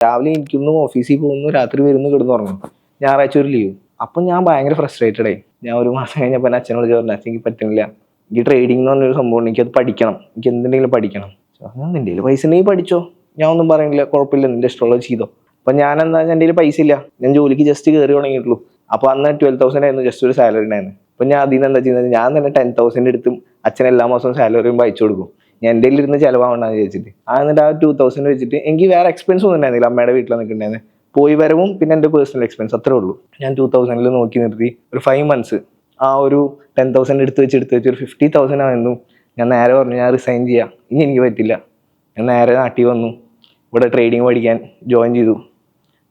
രാവിലെ എനിക്കൊന്നും ഓഫീസിൽ പോകുന്നു, രാത്രി വരുന്നു, കിടന്നുറങ്ങും. ഞായറാഴ്ച ഒരു ലീവ്. അപ്പം ഞാൻ ഭയങ്കര ഫ്രസ്ട്രേറ്റഡ് ആയി. ഞാൻ ഒരു മാസം കഴിഞ്ഞപ്പോൾ അച്ഛനോട് പറഞ്ഞു, അച്ഛൻ എനിക്ക് പറ്റുന്നില്ല, എനിക്ക് ട്രേഡിംഗ് എന്ന് പറഞ്ഞൊരു സംഭവം, എനിക്കത് പഠിക്കണം, എനിക്ക് എന്തെങ്കിലും പഠിക്കണം. നിന്റെ കയ്യിൽ പൈസ ഉണ്ടെങ്കിൽ പഠിച്ചോ, ഞാൻ ഒന്നും പറയുന്നില്ല, കുഴപ്പമില്ല, നിന്റെ ഇഷ്ടമുള്ളത് ചെയ്തോ. അപ്പം ഞാൻ എന്താ, എൻ്റെ കയ്യിൽ പൈസ ഇല്ല, ഞാൻ ജോലിക്ക് ജസ്റ്റ് കയറി തുടങ്ങിയിട്ടുള്ളൂ. അപ്പോൾ അന്ന് 12,000 ആയിരുന്നു ജസ്റ്റ് ഒരു സാലറി ഉണ്ടായിരുന്നു. അപ്പം ഞാൻ അതിൽ നിന്ന് എന്താ ചെയ്യുന്നത്, ഞാൻ തന്നെ 10,000 എടുത്തും അച്ഛൻ എല്ലാ മാസവും സാലറിയും അയച്ചു കൊടുക്കും. ഞാൻ എൻ്റെ ഇരുന്ന് ചിലവാണെന്ന് വിചാരിച്ചിട്ട്. എന്നിട്ട് ആ 2,000 വെച്ചിട്ട് എനിക്ക് വേറെ എക്സ്പെൻസ് ഒന്നും ഉണ്ടായിരുന്നില്ല. അമ്മയുടെ വീട്ടിൽ നിൽക്കുന്നുണ്ടായിരുന്നു, പോയി വരവും പിന്നെ എൻ്റെ പേഴ്സണൽ എക്സ്പെൻസ്, അത്രേ ഉള്ളൂ. ഞാൻ 2,000 നോക്കി നിർത്തി. ഒരു 5 months ആ ഒരു 10,000 എടുത്ത് വെച്ച് ഒരു 50,000 ആയിരുന്നു. ഞാൻ നേരെ പറഞ്ഞു, ഞാൻ റിസൈൻ ചെയ്യാം, ഇനി എനിക്ക് പറ്റില്ല. ഞാൻ നേരെ നാട്ടിൽ വന്നു, ഇവിടെ ട്രേഡിംഗ് പഠിക്കാൻ ജോയിൻ ചെയ്തു,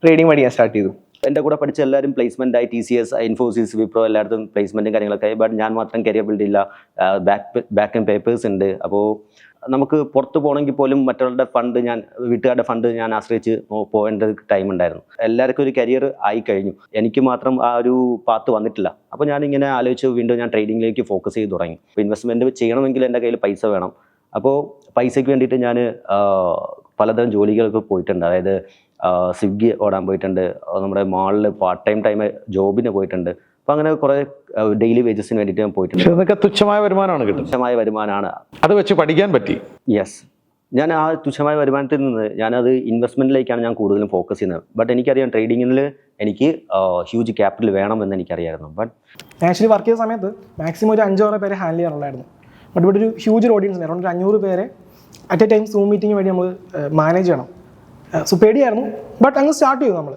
ട്രേഡിംഗ് പഠിക്കാൻ സ്റ്റാർട്ട് ചെയ്തു. എൻ്റെ കൂടെ പഠിച്ച എല്ലാവരും പ്ലേസ്മെൻ്റ് ആയി, TCS, ഇൻഫോസിസ്, വിപ്രോ എല്ലായിടത്തും പ്ലേസ്മെൻറ്റും കാര്യങ്ങളൊക്കെ. ബട്ട് ഞാൻ മാത്രം കരിയർ ബിൽഡ് ഇല്ല, ബാക്ക് ആൻഡ് പേപ്പേഴ്സ് ഉണ്ട്. അപ്പോൾ നമുക്ക് പുറത്ത് പോകണമെങ്കിൽ പോലും മറ്റുള്ളവരുടെ ഫണ്ട്, വീട്ടുകാരുടെ ഫണ്ട് ഞാൻ ആശ്രയിച്ച് പോകേണ്ട ടൈം ഉണ്ടായിരുന്നു. എല്ലാവർക്കും ഒരു കരിയർ ആയി കഴിഞ്ഞു, എനിക്ക് മാത്രം ആ ഒരു പാത്ത് വന്നിട്ടില്ല. അപ്പോൾ ഞാനിങ്ങനെ ആലോചിച്ച് വീണ്ടും ഞാൻ ട്രേഡിങ്ങിലേക്ക് ഫോക്കസ് ചെയ്ത് തുടങ്ങി. അപ്പോൾ ഇൻവെസ്റ്റ്മെൻറ്റ് ചെയ്യണമെങ്കിൽ എൻ്റെ കയ്യിൽ പൈസ വേണം. അപ്പോൾ പൈസയ്ക്ക് വേണ്ടിയിട്ട് ഞാൻ പലതരം ജോലികൾക്ക് പോയിട്ടുണ്ട്. അതായത് സ്വിഗ്ഗി ഓടാൻ പോയിട്ടുണ്ട്, നമ്മുടെ മാളിൽ പാർട്ട് ടൈം ജോബിന് പോയിട്ടുണ്ട്. അപ്പോൾ അങ്ങനെ കുറേ ഡെയിലി വേജസിന് വേണ്ടിയിട്ട് ഞാൻ പോയിട്ടുണ്ട്. തുച്ഛമായ വരുമാനമാണ് കിട്ടുന്നത്. തുച്ഛമായ വരുമാനമാണ്, അത് വെച്ച് പഠിക്കാൻ പറ്റി. യെസ്, ഞാൻ ആ തുച്ഛമായ വരുമാനത്തിൽ നിന്ന് ഞാനത് ഇൻവെസ്റ്റ്മെൻറ്റിലേക്കാണ് ഞാൻ കൂടുതലും ഫോക്കസ് ചെയ്യുന്നത്. ബട്ട് എനിക്കറിയാം ട്രേഡിങ്ങിൽ എനിക്ക് ഹ്യൂജ് ക്യാപിറ്റൽ വേണമെന്ന് എനിക്കറിയായിരുന്നു. ബട്ട് ആക്ച്വലി വർക്ക് ചെയ്ത സമയത്ത് മാക്സിമം ഒരു 5-6 പേരെ ഹാൻഡിൽ ചെയ്യാറുള്ളായിരുന്നു. ബട്ട് ഇവിടെ ഒരു ഹ്യൂജ് ഓഡിയൻസ് അറൗണ്ട് 500 പേരെ at A time zoom meeting വേണ്ടി നമ്മൾ മാനേജ് ചെയ്യണം. സോ പേടിയായിരുന്നു. ബട്ട് അങ്ങ് സ്റ്റാർട്ട് ചെയ്തു. നമ്മൾ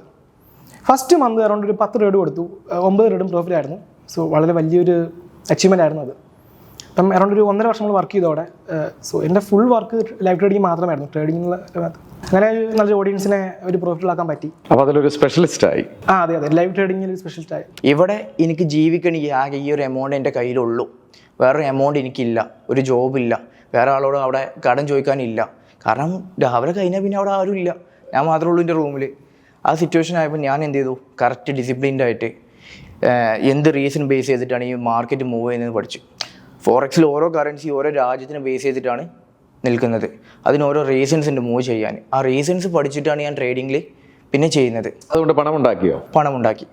ഫസ്റ്റ് മന്ത് അറൗണ്ട് ഒരു 10 ട്രേഡ് കൊടുത്തു, 9 ട്രേഡും പ്രോഫിറ്റ് ആയിരുന്നു. സോ വളരെ വലിയൊരു അച്ചീവ്മെൻ്റ് ആയിരുന്നു അത്. അപ്പം അറൗണ്ട് ഒരു 1.5 വർഷം നമ്മൾ വർക്ക് ചെയ്തോടെ. സോ എൻ്റെ ഫുൾ വർക്ക് ലൈവ് ട്രേഡിങ് മാത്രമായിരുന്നു. ട്രേഡിങ്ങിൽ അങ്ങനെ നല്ലൊരു ഓഡിയൻസിനെ ഒരു പ്രോഫിറ്റിലാക്കാൻ പറ്റി. അപ്പോൾ അതിലൊരു സ്പെഷ്യലിസ്റ്റായി. അതെ, അതെ, ലൈവ് ട്രേഡിങ്ങിൽ ഒരു സ്പെഷ്യലിസ്റ്റായി. ഇവിടെ എനിക്ക് ജീവിക്കണമെങ്കിൽ ആകെ ഈ ഒരു എമൗണ്ട് എൻ്റെ കയ്യിലുള്ളൂ, വേറൊരു എമൗണ്ട് എനിക്കില്ല, ഒരു ജോബില്ല, വേറെ ആളോട് അവിടെ കടം ചോദിക്കാനില്ല. കാരണം രാവിലെ കഴിഞ്ഞാൽ പിന്നെ അവിടെ ആരും ഇല്ല, ഞാൻ മാത്രമേ ഉള്ളൂ എൻ്റെ റൂമിൽ. ആ സിറ്റുവേഷൻ ആയപ്പോൾ ഞാൻ എന്ത് ചെയ്തു, കറക്റ്റ് ഡിസിപ്ലിൻഡ് ആയിട്ട് എന്ത് റീസൺ ബേസ് ചെയ്തിട്ടാണ് ഈ മാർക്കറ്റ് മൂവ് ചെയ്യുന്നത് പഠിച്ചു. ഫോറക്സിൽ ഓരോ കറൻസി ഓരോ രാജ്യത്തിനെ ബേസ് ചെയ്തിട്ടാണ് നിൽക്കുന്നത്, അതിന് ഓരോ റീസൺസ് ഉണ്ട് മൂവ് ചെയ്യാൻ. ആ റീസൺസ് പഠിച്ചിട്ടാണ് ഞാൻ ട്രേഡിങ്ങിൽ പിന്നെ ചെയ്യുന്നത്. അതുകൊണ്ട് പണമുണ്ടാക്കിയോ? പണമുണ്ടാക്കി,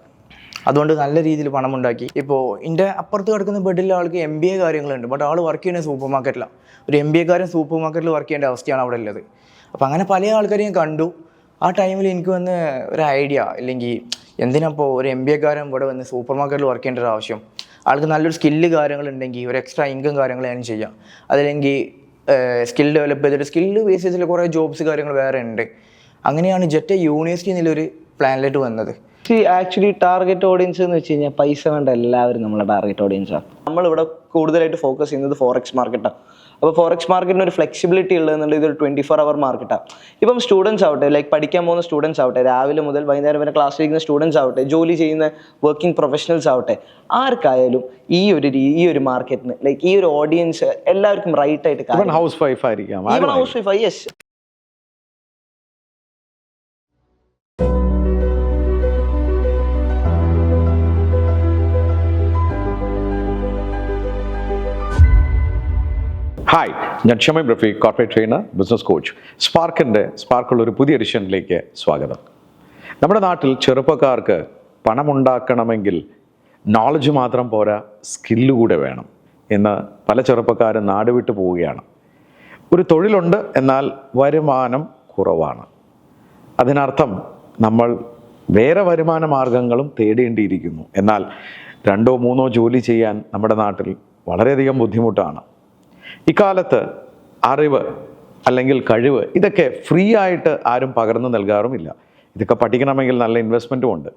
അതുകൊണ്ട് നല്ല രീതിയിൽ പണമുണ്ടാക്കി. ഇപ്പോൾ എൻ്റെ അപ്പുറത്ത് കിടക്കുന്ന ബെഡിലെ ആൾക്ക് MBA കാര്യങ്ങളുണ്ട്, ബട്ട് ആൾ വർക്ക് ചെയ്യുന്നത് സൂപ്പർ മാർക്കറ്റിലാണ്. ഒരു MBA കാരൻ സൂപ്പർ മാർക്കറ്റിൽ വർക്ക് ചെയ്യേണ്ട അവസ്ഥയാണ് അവിടെ ഉള്ളത്. അപ്പോൾ അങ്ങനെ പല ആൾക്കാരെയും കണ്ടു. ആ ടൈമിൽ എനിക്ക് വന്ന് ഒരു ഐഡിയ, ഇല്ലെങ്കിൽ എന്തിനപ്പോൾ ഒരു MBA കാരൻ ഇവിടെ വന്ന് സൂപ്പർ മാർക്കറ്റിൽ വർക്ക് ചെയ്യേണ്ട ഒരു ആവശ്യം, ആൾക്ക് നല്ലൊരു സ്കില്ല് കാര്യങ്ങളുണ്ടെങ്കിൽ ഒരു എക്സ്ട്രാ ഇൻകം കാര്യങ്ങൾ ഞാൻ ചെയ്യാം. അതില്ലെങ്കിൽ സ്കിൽ ഡെവലപ്പ് ചെയ്തിട്ട് സ്കില്ല് ബേസ് ചെയ്തിട്ടുള്ള കുറേ ജോബ്സ് കാര്യങ്ങൾ വേറെ ഉണ്ട്. അങ്ങനെയാണ് ജെറ്റ് യൂണിവേഴ്സിറ്റി എന്നുള്ളൊരു പ്ലാനിലേക്ക് വന്നത്. ആക്ച്വലി ടാർഗറ്റ് ഓഡിയൻസ് എന്ന് വെച്ച് കഴിഞ്ഞാൽ പൈസ വേണ്ട എല്ലാവരും നമ്മളെ ടാർഗറ്റ് ഓഡിയൻസാണ്. നമ്മളിവിടെ കൂടുതലായിട്ട് ഫോക്കസ് ചെയ്യുന്നത് ഫോറക്സ് മാർക്കറ്റാണ്. അപ്പോൾ ഫോറക്സ് മാർക്കറ്റിന് ഒരു ഫ്ലെക്സിബിലിറ്റി ഉള്ളതെന്നുണ്ടെങ്കിൽ ഇതൊരു 24 hour മാർക്കറ്റാണ്. ഇപ്പം സ്റ്റുഡൻസ് ആവട്ടെ, ലൈക്ക് പഠിക്കാൻ പോകുന്ന സ്റ്റുഡൻസ് ആവട്ടെ, രാവിലെ മുതൽ വൈകുന്നേരം വരെ ക്ലാസ്സിലിരിക്കുന്ന സ്റ്റുഡൻസ് ആവട്ടെ, ജോലി ചെയ്യുന്ന വർക്കിംഗ് പ്രൊഫഷണൽസ് ആവട്ടെ, ആർക്കായാലും ഈ ഒരു മാർക്കറ്റിന് ലൈക്ക് ഈ ഒരു ഓഡിയൻസ് എല്ലാവർക്കും റൈറ്റ് ആയിട്ട് ഹൗസ് വൈഫ് ആയിരിക്കാം, ഹൗസ് വൈഫ്. യെസ്. ഹായ്, ഞാൻ Shameem Rafeeq, corporate trainer, business coach. സ്പാർക്കുള്ള ഒരു പുതിയ എഡിഷനിലേക്ക് സ്വാഗതം. നമ്മുടെ നാട്ടിൽ ചെറുപ്പക്കാർക്ക് പണമുണ്ടാക്കണമെങ്കിൽ നോളജ് മാത്രം പോരാ, സ്കില്ല് കൂടെ വേണം. ഇന്ന് പല ചെറുപ്പക്കാരും നാട് വിട്ടു പോവുകയാണ്. ഒരു തൊഴിലുണ്ട്, എന്നാൽ വരുമാനം കുറവാണ്. അതിനർത്ഥം നമ്മൾ വേറെ വരുമാന മാർഗങ്ങളും തേടേണ്ടിയിരിക്കുന്നു. എന്നാൽ 2 or 3 ജോലി ചെയ്യാൻ നമ്മുടെ നാട്ടിൽ വളരെയധികം ബുദ്ധിമുട്ടാണ്. ഇക്കാലത്ത് അറിവ് അല്ലെങ്കിൽ കഴിവ് ഇതൊക്കെ ഫ്രീ ആയിട്ട് ആരും പകർന്നു നൽകാറുമില്ല. ഇതൊക്കെ പഠിക്കണമെങ്കിൽ നല്ല ഇൻവെസ്റ്റ്മെൻറ്റും ഉണ്ട്.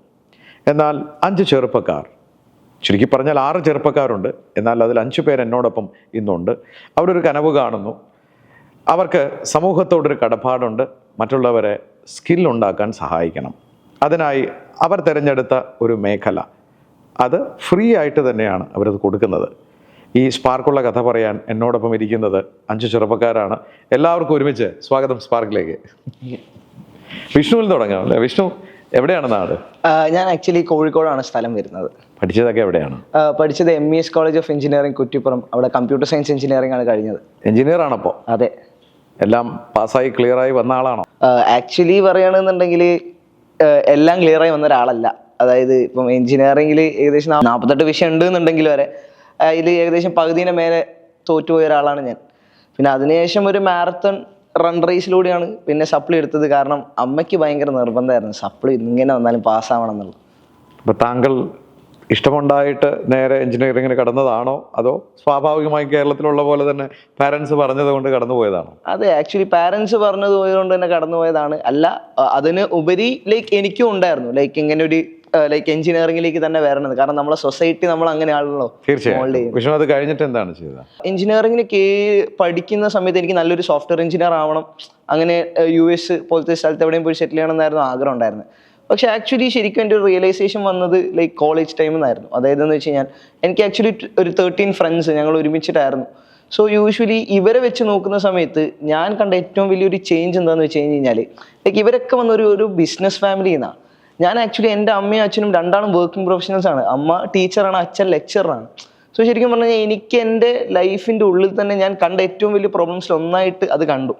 എന്നാൽ 5 ചെറുപ്പക്കാർ, ചുരുക്കി പറഞ്ഞാൽ 6 ചെറുപ്പക്കാരുണ്ട്, എന്നാൽ അതിൽ 5 പേർ എന്നോടൊപ്പം ഇന്നുണ്ട്. അവരൊരു കനവ് കാണുന്നു, അവർക്ക് സമൂഹത്തോടൊരു കടപ്പാടുണ്ട്, മറ്റുള്ളവരെ സ്കില്ലുണ്ടാക്കാൻ സഹായിക്കണം. അതിനായി അവർ തിരഞ്ഞെടുത്ത ഒരു മേഖല, അത് ഫ്രീ ആയിട്ട് തന്നെയാണ് അവരത് കൊടുക്കുന്നത്. ഈ സ്പാർക്കുള്ള കഥ പറയാൻ എന്നോടൊപ്പം ഇരിക്കുന്നത് 5 ചെറുപ്പക്കാരാണ്. എല്ലാവർക്കും ഒരുമിച്ച് സ്വാഗതം സ്പാർക്കിലേക്ക്. വിഷ്ണുവിൽ തുടങ്ങാം അല്ലേ? വിഷ്ണു, എവിടെയാണ് നാട്? ഞാൻ ആക്ച്വലി കോഴിക്കോടാണ് സ്ഥലം വരുന്നത്. പഠിച്ചതൊക്കെ എവിടെയാണ്? പഠിച്ചത് MES college of engineering Kuttippuram. അവിടെ കമ്പ്യൂട്ടർ സയൻസ് എഞ്ചിനീയറിംഗ് ആണ് കഴിഞ്ഞത്. എഞ്ചിനീയർ ആണപ്പോൾ? അതെ. എല്ലാം പാസ്സായി ക്ലിയറായി വന്ന ആളാണോ? ആക്ച്വലി പറയുകയാണെന്നുണ്ടെങ്കിൽ എല്ലാം ക്ലിയറായി വന്ന ഒരാളല്ല. അതായത് ഇപ്പം എഞ്ചിനീയറിംഗിൽ ഏകദേശം 48 വിഷയം ഉണ്ട് എന്നുണ്ടെങ്കിൽ വരെ അതിൽ ഏകദേശം പകുതിയുടെ മേലെ തോറ്റുപോയ ഒരാളാണ് ഞാൻ. പിന്നെ അതിനുശേഷം ഒരു മാരത്തൺ റൺ റേസിലൂടെയാണ് പിന്നെ സപ്ലി എടുത്തത്. കാരണം അമ്മയ്ക്ക് ഭയങ്കര നിർബന്ധമായിരുന്നു സപ്ലി ഇങ്ങനെ വന്നാലും പാസ്സാവണം എന്നുള്ളത്. അപ്പോൾ താങ്കൾ ഇഷ്ടമുണ്ടായിട്ട് നേരെ എഞ്ചിനീയറിങ്ങിന് കടന്നതാണോ, അതോ സ്വാഭാവികമായി കേരളത്തിലുള്ള പോലെ തന്നെ പാരൻസ് പറഞ്ഞത് കൊണ്ട് കടന്നു പോയതാണോ? അതെ, ആക്ച്വലി പാരൻസ് പറഞ്ഞത് കൊണ്ട് തന്നെ കടന്നു പോയതാണ്. അല്ല, അതിന് ഉപരി എനിക്കും ഉണ്ടായിരുന്നു ഇങ്ങനെ ഒരു എഞ്ചിനീയറിംഗിലേക്ക് തന്നെ വരണത്. കാരണം നമ്മളെ സൊസൈറ്റി നമ്മൾ അങ്ങനെയാണല്ലോ. തീർച്ചയായും. വിഷ്ണു അത് കഴിഞ്ഞിട്ട് എന്താണ് ചെയ്തത്? എഞ്ചിനീയറിംഗിന് പഠിക്കുന്ന സമയത്ത് എനിക്ക് നല്ലൊരു സോഫ്റ്റ്വെയർ എഞ്ചിനീയർ ആവണം, അങ്ങനെ US പോലത്തെ സ്ഥലത്ത് എവിടെയും പോയി സെറ്റിൽ ചെയ്യണം എന്നായിരുന്നു ആഗ്രഹം ഉണ്ടായിരുന്നത്. പക്ഷെ ആക്ച്വലി ശരിക്കും എൻ്റെ ഒരു റിയലൈസേഷൻ വന്നത് കോളേജ് ടൈമിൽ നിന്നായിരുന്നു. അതായത് എന്ന് വെച്ച് കഴിഞ്ഞാൽ എനിക്ക് ആക്ച്വലി ഒരു 13 ഫ്രണ്ട്സ് ഞങ്ങൾ ഒരുമിച്ചിട്ടായിരുന്നു. സോ യൂഷ്വലി ഇവരെ വെച്ച് നോക്കുന്ന സമയത്ത് ഞാൻ കണ്ട ഏറ്റവും വലിയൊരു ചേഞ്ച് എന്താണെന്ന് വെച്ച് കഴിഞ്ഞാൽ ഇവരൊക്കെ വന്ന ഒരു ബിസിനസ് ഫാമിലിയിൽ നിന്നാണ്. ഞാൻ ആക്ച്വലി എൻ്റെ അമ്മയും അച്ഛനും രണ്ടാളും വർക്കിംഗ് പ്രൊഫഷണൽസ് ആണ്. അമ്മ ടീച്ചറാണ്, അച്ഛൻ ലെക്ചറാണ്. സോ ശരിക്കും പറഞ്ഞു കഴിഞ്ഞാൽ എനിക്ക് എൻ്റെ ലൈഫിൻ്റെ ഉള്ളിൽ തന്നെ ഞാൻ കണ്ട ഏറ്റവും വലിയ പ്രോബ്ലംസിൽ ഒന്നായിട്ട് അത് കണ്ടു.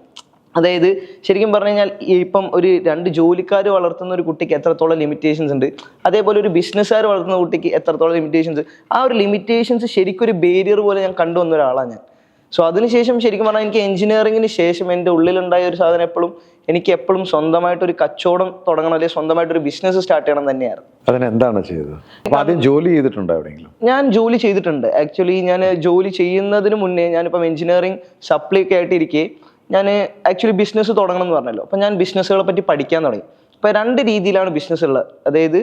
അതായത് ശരിക്കും പറഞ്ഞു കഴിഞ്ഞാൽ ഇപ്പം ഒരു 2 ജോലിക്കാർ വളർത്തുന്ന ഒരു കുട്ടിക്ക് എത്രത്തോളം ലിമിറ്റേഷൻസ് ഉണ്ട്, അതേപോലെ ഒരു ബിസിനസ്സുകാർ വളർത്തുന്ന കുട്ടിക്ക് എത്രത്തോളം ലിമിറ്റേഷൻസ്. ആ ഒരു ലിമിറ്റേഷൻസ് ശരിക്കും ഒരു ബാരിയർ പോലെ ഞാൻ കണ്ടുവന്ന ഒരാളാണ് ഞാൻ. സോ അതിനുശേഷം ശരിക്കും പറഞ്ഞാൽ എനിക്ക് എഞ്ചിനീയറിംഗിന് ശേഷം എൻ്റെ ഉള്ളിലുണ്ടായ ഒരു സാധനം എനിക്ക് എപ്പോഴും സ്വന്തമായിട്ടൊരു കച്ചവടം തുടങ്ങണം, അല്ലെങ്കിൽ സ്വന്തമായിട്ടൊരു ബിസിനസ് സ്റ്റാർട്ട് ചെയ്യണം തന്നെയായിരുന്നു. അതിനെന്താണ് ചെയ്തത്? ആദ്യം ജോലി ചെയ്തിട്ടുണ്ടോ എവിടെയെങ്കിലും? ഞാൻ ജോലി ചെയ്തിട്ടുണ്ട്. ആക്ച്വലി ഞാൻ ജോലി ചെയ്യുന്നതിന് മുന്നേ ഞാനിപ്പം എഞ്ചിനീയറിംഗ് സപ്ലി ഒക്കെ ആയിട്ടിരിക്കെ ഞാൻ ആക്ച്വലി ബിസിനസ് തുടങ്ങണം എന്ന് പറഞ്ഞല്ലോ. അപ്പം ഞാൻ ബിസിനസ്സുകളെ പറ്റി പഠിക്കാൻ തുടങ്ങി. ഇപ്പോൾ 2 രീതിയിലാണ് ബിസിനസ് ഉള്ളത്. അതായത്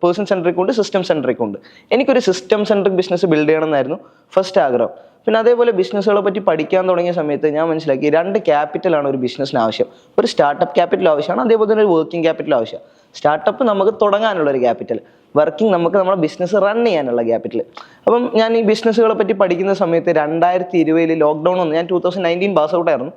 പേഴ്സൺ സെൻട്രിക് ഉണ്ട്, സിസ്റ്റം സെൻട്രിക് ഉണ്ട്. എനിക്കൊരു സിസ്റ്റം സെൻട്രിക് ബിസിനസ് ബിൽഡ് ചെയ്യണം എന്നായിരുന്നു ഫസ്റ്റ് ആഗ്രഹം. പിന്നെ അതേപോലെ ബിസിനസ്സുകളെ പറ്റി പഠിക്കാൻ തുടങ്ങിയ സമയത്ത് ഞാൻ മനസ്സിലാക്കി 2 ക്യാപിറ്റലാണ് ഒരു ബിസിനസ്സിന് ആവശ്യം. ഒരു സ്റ്റാർട്ടപ്പ് ക്യാപിറ്റൽ ആവശ്യമാണ്, അതേപോലെ തന്നെ ഒരു വർക്കിംഗ് ക്യാപിറ്റൽ ആവശ്യമാണ്. സ്റ്റാർട്ടപ്പ് നമുക്ക് തുടങ്ങാനുള്ള ഒരു ക്യാപിറ്റൽ, വർക്കിംഗ് നമുക്ക് നമ്മുടെ ബിസിനസ് റൺ ചെയ്യാനുള്ള ക്യാപിറ്റൽ. അപ്പം ഞാൻ ഈ ബിസിനസ്സുകളെ പറ്റി പഠിക്കുന്ന സമയത്ത് 2020 ലോക്ക്ഡൗൺ വന്നു. ഞാൻ 2019 പാസ് ഔട്ട് ആയിരുന്നു.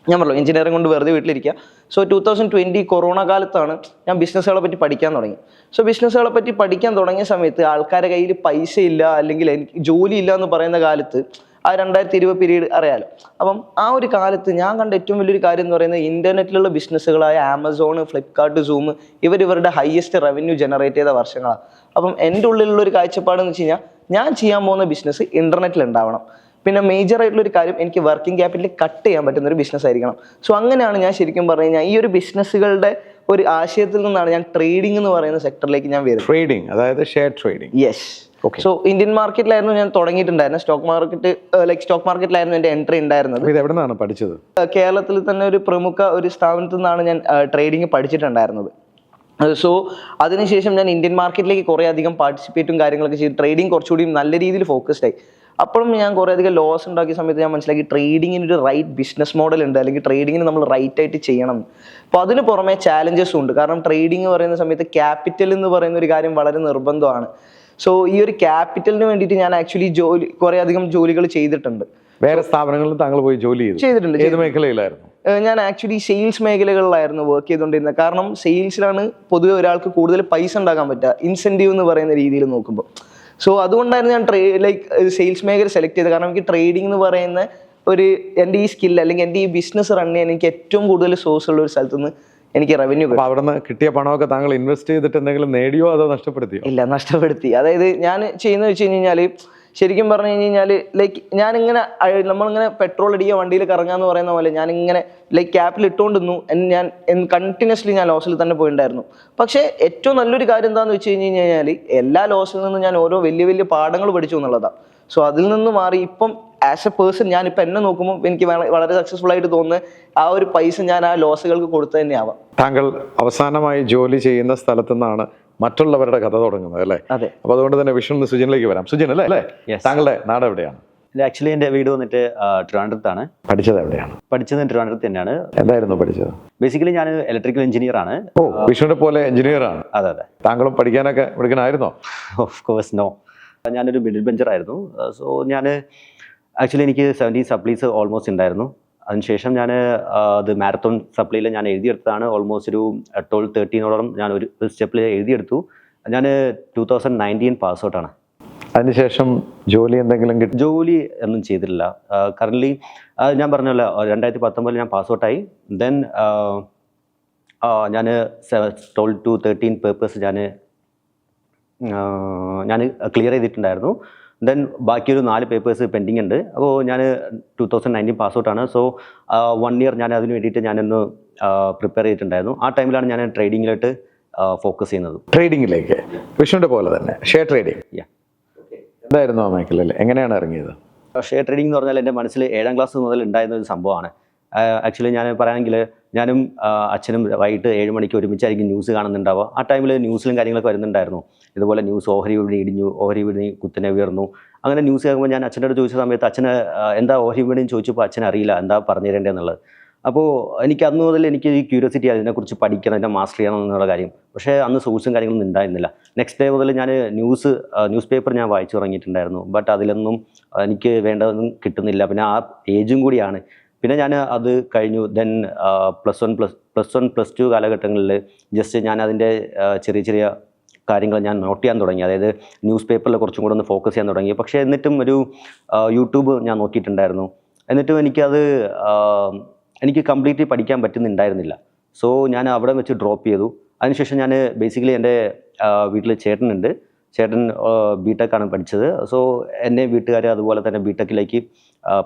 ഞാൻ പറഞ്ഞു എഞ്ചിനീയറിംഗ് കൊണ്ട് വെറുതെ വീട്ടിലിരിക്കുക. സോ 2020 കൊറോണ കാലത്താണ് ഞാൻ ബിസിനസ്സുകളെ പറ്റി പഠിക്കാൻ തുടങ്ങി. സോ ബിസിനസ്സുകളെ പറ്റി പഠിക്കാൻ തുടങ്ങിയ സമയത്ത് ആൾക്കാരുടെ കയ്യിൽ പൈസ ഇല്ല, അല്ലെങ്കിൽ എനിക്ക് ജോലി ഇല്ല എന്ന് പറയുന്ന കാലത്ത്, ആ 2020 പീരീഡ് അറിയാലോ. അപ്പം ആ ഒരു കാലത്ത് ഞാൻ കണ്ട ഏറ്റവും വലിയൊരു കാര്യം എന്ന് പറയുന്നത് ഇൻ്റർനെറ്റിലുള്ള ബിസിനസ്സുകളായ ആമസോൺ, ഫ്ലിപ്കാർട്ട്, സൂം ഇവരുടെ ഹയസ്റ്റ് റവന്യൂ ജനറേറ്റ് ചെയ്ത വർഷങ്ങളാണ്. അപ്പം എൻ്റെ ഉള്ളിലുള്ള ഒരു കാഴ്ചപ്പാടെന്ന് വെച്ച് കഴിഞ്ഞാൽ ഞാൻ ചെയ്യാൻ പോകുന്ന ബിസിനസ് ഇൻ്റർനെറ്റിൽ ഉണ്ടാവണം. പിന്നെ മേജർ ആയിട്ടുള്ള ഒരു കാര്യം, എനിക്ക് വർക്കിംഗ് ക്യാപിറ്റൽ കട്ട് ചെയ്യാൻ പറ്റുന്ന ഒരു ബിസിനസ് ആയിരിക്കണം. സോ അങ്ങനെയാണ് ഞാൻ ശരിക്കും പറഞ്ഞു കഴിഞ്ഞാൽ ഈ ഒരു ബിസിനസ്സുകളുടെ ഒരു ആശയത്തിൽ നിന്നാണ് ഞാൻ ട്രേഡിംഗ് എന്ന് പറയുന്ന സെക്ടറിലേക്ക് ഞാൻ വരുന്നത്. ട്രേഡിംഗ്, അതായത് share trading. Yes. So Indian മാർക്കറ്റിലായിരുന്നു ഞാൻ തുടങ്ങിയിട്ടുണ്ടായിരുന്നത്. സ്റ്റോക്ക് മാർക്കറ്റിലായിരുന്നു എൻ്റെ എൻട്രി ഉണ്ടായിരുന്നത്. ഇത് എവിടെ നിന്നാണ് പഠിച്ചത്? കേരളത്തിൽ തന്നെ ഒരു പ്രമുഖ ഒരു സ്ഥാപനത്തിൽ നിന്നാണ് ഞാൻ ട്രേഡിംഗ് പഠിച്ചിട്ടുണ്ടായിരുന്നത്. സോ അതിനുശേഷം ഞാൻ ഇന്ത്യൻ മാർക്കറ്റിലേക്ക് കുറേ അധികം പാർട്ടിസിപ്പേറ്റും കാര്യങ്ങളൊക്കെ ചെയ്ത് ട്രേഡിംഗ് കുറച്ചുകൂടി നല്ല രീതിയിൽ ഫോക്കസ്ഡ് ആയി. അപ്പോഴും ഞാൻ കുറേ അധികം ലോസ് ഉണ്ടാക്കിയ സമയത്ത് ഞാൻ മനസ്സിലാക്കി ട്രേഡിങ്ങിന് ഒരു റൈറ്റ് ബിസിനസ് മോഡൽ ഉണ്ട്, അല്ലെങ്കിൽ ട്രേഡിങ്ങിന് നമ്മൾ റൈറ്റ് ആയിട്ട് ചെയ്യണം. അപ്പോൾ അതിന് പുറമെ ചാലഞ്ചസും ഉണ്ട്. കാരണം ട്രേഡിംഗ് പറയുന്ന സമയത്ത് ക്യാപിറ്റൽ എന്ന് പറയുന്ന ഒരു കാര്യം വളരെ നിർബന്ധമാണ്. സോ ഈ ഒരു ക്യാപിറ്റലിന് വേണ്ടിയിട്ട് ഞാൻ ആക്ച്വലി കുറേ അധികം ജോലികൾ ചെയ്തിട്ടുണ്ട്. വേറെ സ്ഥാപനങ്ങളിൽ താങ്കൾ പോയി ജോലി ചെയ്തിട്ടുണ്ട്? ഏത് മേഖലയിലായിരുന്നു? ഞാൻ ആക്ച്വലി സെയിൽസ് മേഖലകളിലായിരുന്നു വർക്ക് ചെയ്തുകൊണ്ടിരുന്നത്. കാരണം സെയിൽസിലാണ് പൊതുവെ ഒരാൾക്ക് കൂടുതൽ പൈസ ഉണ്ടാക്കാൻ പറ്റുക, ഇൻസെൻറ്റീവ് എന്ന് പറയുന്ന രീതിയിൽ നോക്കുമ്പോൾ. സോ അതുകൊണ്ടായിരുന്നു ഞാൻ സെയിൽസ് മേഖല സെലക്ട് ചെയ്തത്. കാരണം എനിക്ക് ട്രേഡിംഗ് എന്ന് പറയുന്ന എൻ്റെ ഈ സ്കിൽ, അല്ലെങ്കിൽ എൻ്റെ ഈ ബിസിനസ് റൺ ചെയ്യാൻ എനിക്ക് ഏറ്റവും കൂടുതൽ സോഴ്സ് ഉള്ള ഒരു സ്ഥലത്ത് നിന്ന് എനിക്ക് റവന്യൂ കിട്ടും. അവിടെ നിന്ന് കിട്ടിയ പണമൊക്കെ താങ്കൾ ഇൻവെസ്റ്റ് ചെയ്തിട്ട് എന്തെങ്കിലും നേടിയോ അതോ നഷ്ടപ്പെടുത്തിയോ? ഇല്ല, നഷ്ടപ്പെടുത്തി. അതായത് ഞാൻ ചെയ്യുന്നത് വെച്ച് കഴിഞ്ഞാൽ ശരിക്കും പറഞ്ഞു കഴിഞ്ഞാൽ ഞാനിങ്ങനെ നമ്മളിങ്ങനെ പെട്രോൾ അടിക്കുക വണ്ടിയിൽ കറങ്ങാന്ന് പറയുന്ന പോലെ ഞാനിങ്ങനെ ക്യാപിറ്റൽ ഇട്ടുകൊണ്ടിരുന്നു. ഞാൻ കണ്ടിന്യൂസ്ലി ഞാൻ ലോസിൽ തന്നെ പോയിട്ടുണ്ടായിരുന്നു. പക്ഷേ ഏറ്റവും നല്ലൊരു കാര്യം എന്താണെന്ന് വെച്ച് കഴിഞ്ഞാൽ എല്ലാ ലോസിൽ നിന്നും ഞാൻ ഓരോ വലിയ വലിയ പാഠങ്ങൾ പഠിച്ചു എന്നുള്ളതാണ്. സോ അതിൽ നിന്ന് മാറി ഇപ്പം ആസ് എ പേഴ്സൺ ഞാനിപ്പോൾ എന്നെ നോക്കുമ്പോൾ എനിക്ക് വളരെ സക്സസ്ഫുൾ ആയിട്ട് തോന്നുന്നത് ആ ഒരു പൈസ ഞാൻ ആ ലോസുകൾക്ക് കൊടുത്തു തന്നെ ആവാം. താങ്കൾ അവസാനമായി ജോലി ചെയ്യുന്ന സ്ഥലത്തു നിന്നാണ് മറ്റുള്ളവരുടെ കഥ തുടങ്ങുന്നത് അല്ലേ? അതെ. അപ്പൊ അതുകൊണ്ട് തന്നെ വിഷ്ണു സുജിനിലേക്ക് വരാം. സുജിൻ അല്ലേ? താങ്കളുടെ നാട് എവിടെയാണ്? ആക്ച്വലി എൻ്റെ വീട് വന്നിട്ട് ട്രിവാൻഡ്രത്താണ്. പഠിച്ചത് എവിടെയാണ്? പഠിച്ചത് ട്രിവാൻഡ്രത്ത് തന്നെയാണ്. എന്തായിരുന്നു പഠിച്ചത്? ബേസിക്കലി ഞാൻ ഇലക്ട്രിക്കൽ എഞ്ചിനീയർ ആണ്. ഓ, വിഷ്ണുവിനെ പോലെ എഞ്ചിനീയർ ആണ്. അതെ അതെ. താങ്കളും പഠിക്കാനൊക്കെ എടുക്കണമായിരുന്നോ? Of course no. ഞാനൊരു മിഡിൽ ബെഞ്ചർ ആയിരുന്നു. സോ ഞാൻ ആക്ച്വലി എനിക്ക് 17 സപ്ലീസ് ഓൾമോസ്റ്റ് ഉണ്ടായിരുന്നു. അതിനുശേഷം ഞാൻ അത് മാരത്തോൺ സപ്ലിയിൽ ഞാൻ എഴുതിയെടുത്തതാണ്. ഓൾമോസ്റ്റ് ഒരു 12-13 ഞാൻ ഒരു സ്റ്റെപ്പിൽ എഴുതിയെടുത്തു. ഞാൻ 2019 പാസ് ഔട്ടാണ്. അതിനുശേഷം ജോലി എന്തെങ്കിലും കിട്ടി? ജോലി ഒന്നും ചെയ്തിട്ടില്ല. കറൻ്റ്ലി ഞാൻ പറഞ്ഞല്ലോ 2019 ഞാൻ പാസ് ഔട്ടായി. ദെൻ ഞാൻ 12 to 13 പേപ്പേഴ്സ് ഞാൻ ക്ലിയർ ചെയ്തിട്ടുണ്ടായിരുന്നു. ദെൻ ബാക്കിയൊരു 4 പേപ്പേഴ്സ് പെൻഡിങ് ഉണ്ട്. അപ്പോൾ ഞാൻ 2019 പാസ് ഔട്ടാണ്. സോ 1 ഇയർ ഞാൻ അതിന് വേണ്ടിയിട്ട് ഞാനൊന്ന് പ്രിപ്പയർ ചെയ്തിട്ടുണ്ടായിരുന്നു. ആ ടൈമിലാണ് ഞാൻ ട്രേഡിങ്ങിലോട്ട് ഫോക്കസ് ചെയ്യുന്നത്. ട്രേഡിങ്ങിലേക്ക് വിഷ്ണുവിൻ്റെ പോലെ തന്നെ ഷെയർ ട്രേഡിങ് എന്തായിരുന്നു ആ മേഖലയിൽ, എങ്ങനെയാണ് ഇറങ്ങിയത്? ഷെയർ ട്രേഡിംഗ് എന്ന് പറഞ്ഞാൽ എൻ്റെ മനസ്സിൽ 7ാം ക്ലാസ് മുതൽ ഉണ്ടായിരുന്ന ഒരു സംഭവമാണ്. ആക്ച്വലി ഞാൻ പറയുകയാണെങ്കിൽ ഞാനും അച്ഛനും വൈകിട്ട് 7 മണിക്ക് ഒരുമിച്ചായിരിക്കും ന്യൂസ് കാണുന്നുണ്ടാവുക. ആ ടൈമിൽ ന്യൂസിലും കാര്യങ്ങളൊക്കെ വരുന്നുണ്ടായിരുന്നു. ഇതുപോലെ ന്യൂസ് ഓഹരി വിപണി ഇടിഞ്ഞു, ഓഹരി വിപണി കുത്തനെ ഉയർന്നു. അങ്ങനെ ന്യൂസ് കേൾക്കുമ്പോൾ ഞാൻ അച്ഛനോട് ചോദിച്ച സമയത്ത് അച്ഛന് എന്താ ഓഹരി വിപണിയും ചോദിച്ചപ്പോൾ അച്ഛൻ അറിയില്ല എന്താ പറഞ്ഞു തരേണ്ടതെന്നുള്ളത്. അപ്പോൾ എനിക്ക് അന്ന് മുതൽ എനിക്ക് ഈ ക്യൂരിയോസിറ്റി അതിനെക്കുറിച്ച് പഠിക്കണം, അതിനെ മാസ്റ്റർ ചെയ്യണം എന്നുള്ള കാര്യം. പക്ഷേ അന്ന് സോഴ്സും കാര്യങ്ങളൊന്നും ഉണ്ടായിരുന്നില്ല. നെക്സ്റ്റ് ഡേ മുതൽ ഞാൻ ന്യൂസ് പേപ്പർ ഞാൻ വായിച്ചു തുടങ്ങിയിട്ടുണ്ടായിരുന്നു. ബട്ട് അതിലൊന്നും എനിക്ക് വേണ്ടതൊന്നും കിട്ടുന്നില്ല. പിന്നെ ആ ഏജും കൂടിയാണ്. പിന്നെ ഞാൻ അത് കഴിഞ്ഞു. ദെൻ +1 +2 കാലഘട്ടങ്ങളിൽ ജസ്റ്റ് ഞാൻ അതിൻ്റെ ചെറിയ കാര്യങ്ങൾ ഞാൻ നോട്ട് ചെയ്യാൻ തുടങ്ങി. അതായത് ന്യൂസ് പേപ്പറിൽ കുറച്ചും കൂടെ ഒന്ന് ഫോക്കസ് ചെയ്യാൻ തുടങ്ങി. പക്ഷേ എന്നിട്ടും ഒരു യൂട്യൂബ് ഞാൻ നോക്കിയിട്ടുണ്ടായിരുന്നു. എന്നിട്ടും എനിക്ക് കംപ്ലീറ്റ്ലി പഠിക്കാൻ പറ്റുന്നുണ്ടായിരുന്നില്ല. സോ ഞാൻ അവിടെ വെച്ച് ഡ്രോപ്പ് ചെയ്തു. അതിനുശേഷം ഞാൻ ബേസിക്കലി എൻ്റെ വീട്ടിൽ ചേട്ടനുണ്ട്. ചേട്ടൻ ബിടെക്കാണ് പഠിച്ചത്. സോ എന്നെ വീട്ടുകാർ അതുപോലെ തന്നെ ബിടെക്കിലേക്ക്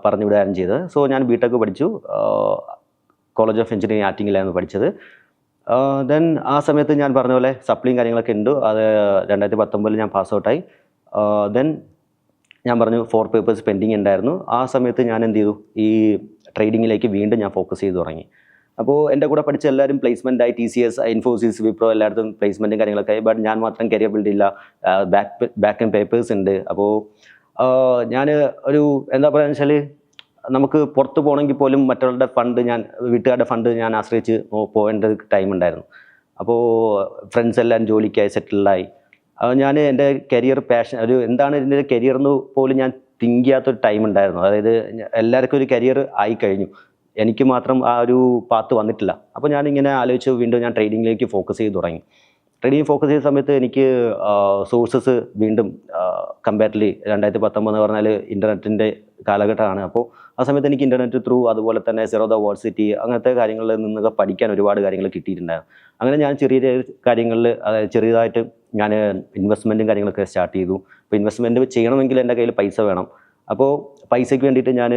പറഞ്ഞു വിടുകയാണ് ചെയ്തത്. സോ ഞാൻ ബിടെക്ക് പഠിച്ചു. കോളേജ് ഓഫ് എഞ്ചിനീയറിംഗ് ആറ്റിങ്ങിലാണ് പഠിച്ചത്. ദെൻ ആ സമയത്ത് ഞാൻ പറഞ്ഞ പോലെ സപ്ലിയും കാര്യങ്ങളൊക്കെ ഉണ്ട്. അത് 2019 ഞാൻ പാസ് ഔട്ടായി. ദെൻ ഞാൻ പറഞ്ഞു 4 പേപ്പേഴ്സ് പെൻഡിങ് ഉണ്ടായിരുന്നു. ആ സമയത്ത് ഞാൻ എന്ത് ചെയ്തു, ഈ ട്രേഡിങ്ങിലേക്ക് വീണ്ടും ഞാൻ ഫോക്കസ് ചെയ്ത് തുടങ്ങി. അപ്പോൾ എൻ്റെ കൂടെ പഠിച്ച എല്ലാവരും പ്ലേസ്മെൻറ്റായി TCS, ഇൻഫോസിസ്, വിപ്രോ എല്ലായിടത്തും പ്ലേസ്മെൻറ്റും കാര്യങ്ങളൊക്കെ ആയി. ബട്ട് ഞാൻ മാത്രം കരിയർ ബിൽഡ് ഇല്ല. ബാക്ക് ആൻഡ് പേപ്പേഴ്സ് ഉണ്ട്. അപ്പോൾ ഞാൻ ഒരു എന്താ പറയുക വെച്ചാൽ നമുക്ക് പുറത്ത് പോകണമെങ്കിൽ പോലും മറ്റുള്ളവരുടെ വീട്ടുകാരുടെ ഫണ്ട് ഞാൻ ആശ്രയിച്ച് പോകേണ്ട ടൈം ഉണ്ടായിരുന്നു. അപ്പോൾ ഫ്രണ്ട്സ് എല്ലാം ജോലിക്കായി സെറ്റിൽഡായി. ഞാൻ എൻ്റെ കരിയർ പാഷൻ എന്താണ് ഇതിൻ്റെ കരിയർ എന്ന് പോലും ഞാൻ തിങ്ക് ചെയ്യാത്തൊരു ടൈം ഉണ്ടായിരുന്നു. അതായത് എല്ലാവർക്കും ഒരു കരിയർ ആയി കഴിഞ്ഞു, എനിക്ക് മാത്രം ആ ഒരു പാത്ത് വന്നിട്ടില്ല. അപ്പോൾ ഞാനിങ്ങനെ ആലോചിച്ച് വീണ്ടും ഞാൻ ട്രേഡിങ്ങിലേക്ക് ഫോക്കസ് ചെയ്ത് തുടങ്ങി. ട്രേഡിങ് ഫോക്കസ് ചെയ്ത സമയത്ത് എനിക്ക് സോഴ്സസ് വീണ്ടും കമ്പാരിറ്റീവ്ലി 2019 എന്ന് പറഞ്ഞാൽ ഇൻ്റർനെറ്റിൻ്റെ കാലഘട്ടമാണ്. അപ്പോൾ ആ സമയത്ത് എനിക്ക് ഇൻ്റർനെറ്റ് ത്രൂ അതുപോലെ തന്നെ Zerodha Varsity അങ്ങനത്തെ കാര്യങ്ങളിൽ നിന്നൊക്കെ പഠിക്കാൻ ഒരുപാട് കാര്യങ്ങൾ കിട്ടിയിട്ടുണ്ടായിരുന്നു. അങ്ങനെ ഞാൻ ചെറിയ കാര്യങ്ങളിൽ അതായത് ചെറിയതായിട്ട് ഞാൻ ഇൻവെസ്റ്റ്മെൻറ്റും കാര്യങ്ങളൊക്കെ സ്റ്റാർട്ട് ചെയ്തു. അപ്പോൾ ഇൻവെസ്റ്റ്മെൻറ്റ് ചെയ്യണമെങ്കിൽ എൻ്റെ കയ്യിൽ പൈസ വേണം. അപ്പോൾ പൈസയ്ക്ക് വേണ്ടിയിട്ട് ഞാൻ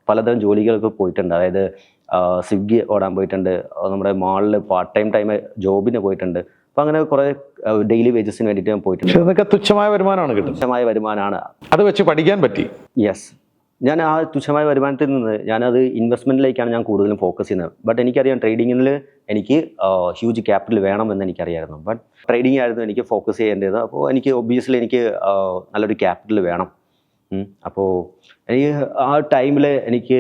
പലതരം ജോലികൾക്ക് പോയിട്ടുണ്ട്. അതായത് സ്വിഗ്ഗി ഓടാൻ പോയിട്ടുണ്ട്, നമ്മുടെ മാളിൽ പാർട്ട് ടൈം ജോബിന് പോയിട്ടുണ്ട്. അപ്പോൾ അങ്ങനെ കുറേ ഡെയിലി വേജസിന് വേണ്ടിയിട്ട് ഞാൻ പോയിട്ടുണ്ട്. അതൊക്കെ തുച്ഛമായ വരുമാനമാണ് കിട്ടുന്നത്. തുച്ഛമായ വരുമാനമാണ്. അത് വെച്ച് പഠിക്കാൻ പറ്റി. യെസ്, ഞാൻ ആ തുച്ഛമായ വരുമാനത്തിൽ നിന്ന് ഞാനത് ഇൻവെസ്റ്റ്മെൻറ്റിലേക്കാണ് ഞാൻ കൂടുതലും ഫോക്കസ് ചെയ്യുന്നത്. ബട്ട് എനിക്കറിയാം ട്രേഡിങ്ങിൽ എനിക്ക് ഹ്യൂജ് ക്യാപിറ്റൽ വേണമെന്ന് എനിക്കറിയായിരുന്നു. ബട്ട് ട്രേഡിംഗ് ആയിരുന്നു എനിക്ക് ഫോക്കസ് ചെയ്യേണ്ടത്. അപ്പോൾ എനിക്ക് ഒബ്വിയസ്ലി എനിക്ക് നല്ലൊരു ക്യാപിറ്റൽ വേണം. അപ്പോൾ എനിക്ക് ആ ടൈമിൽ എനിക്ക്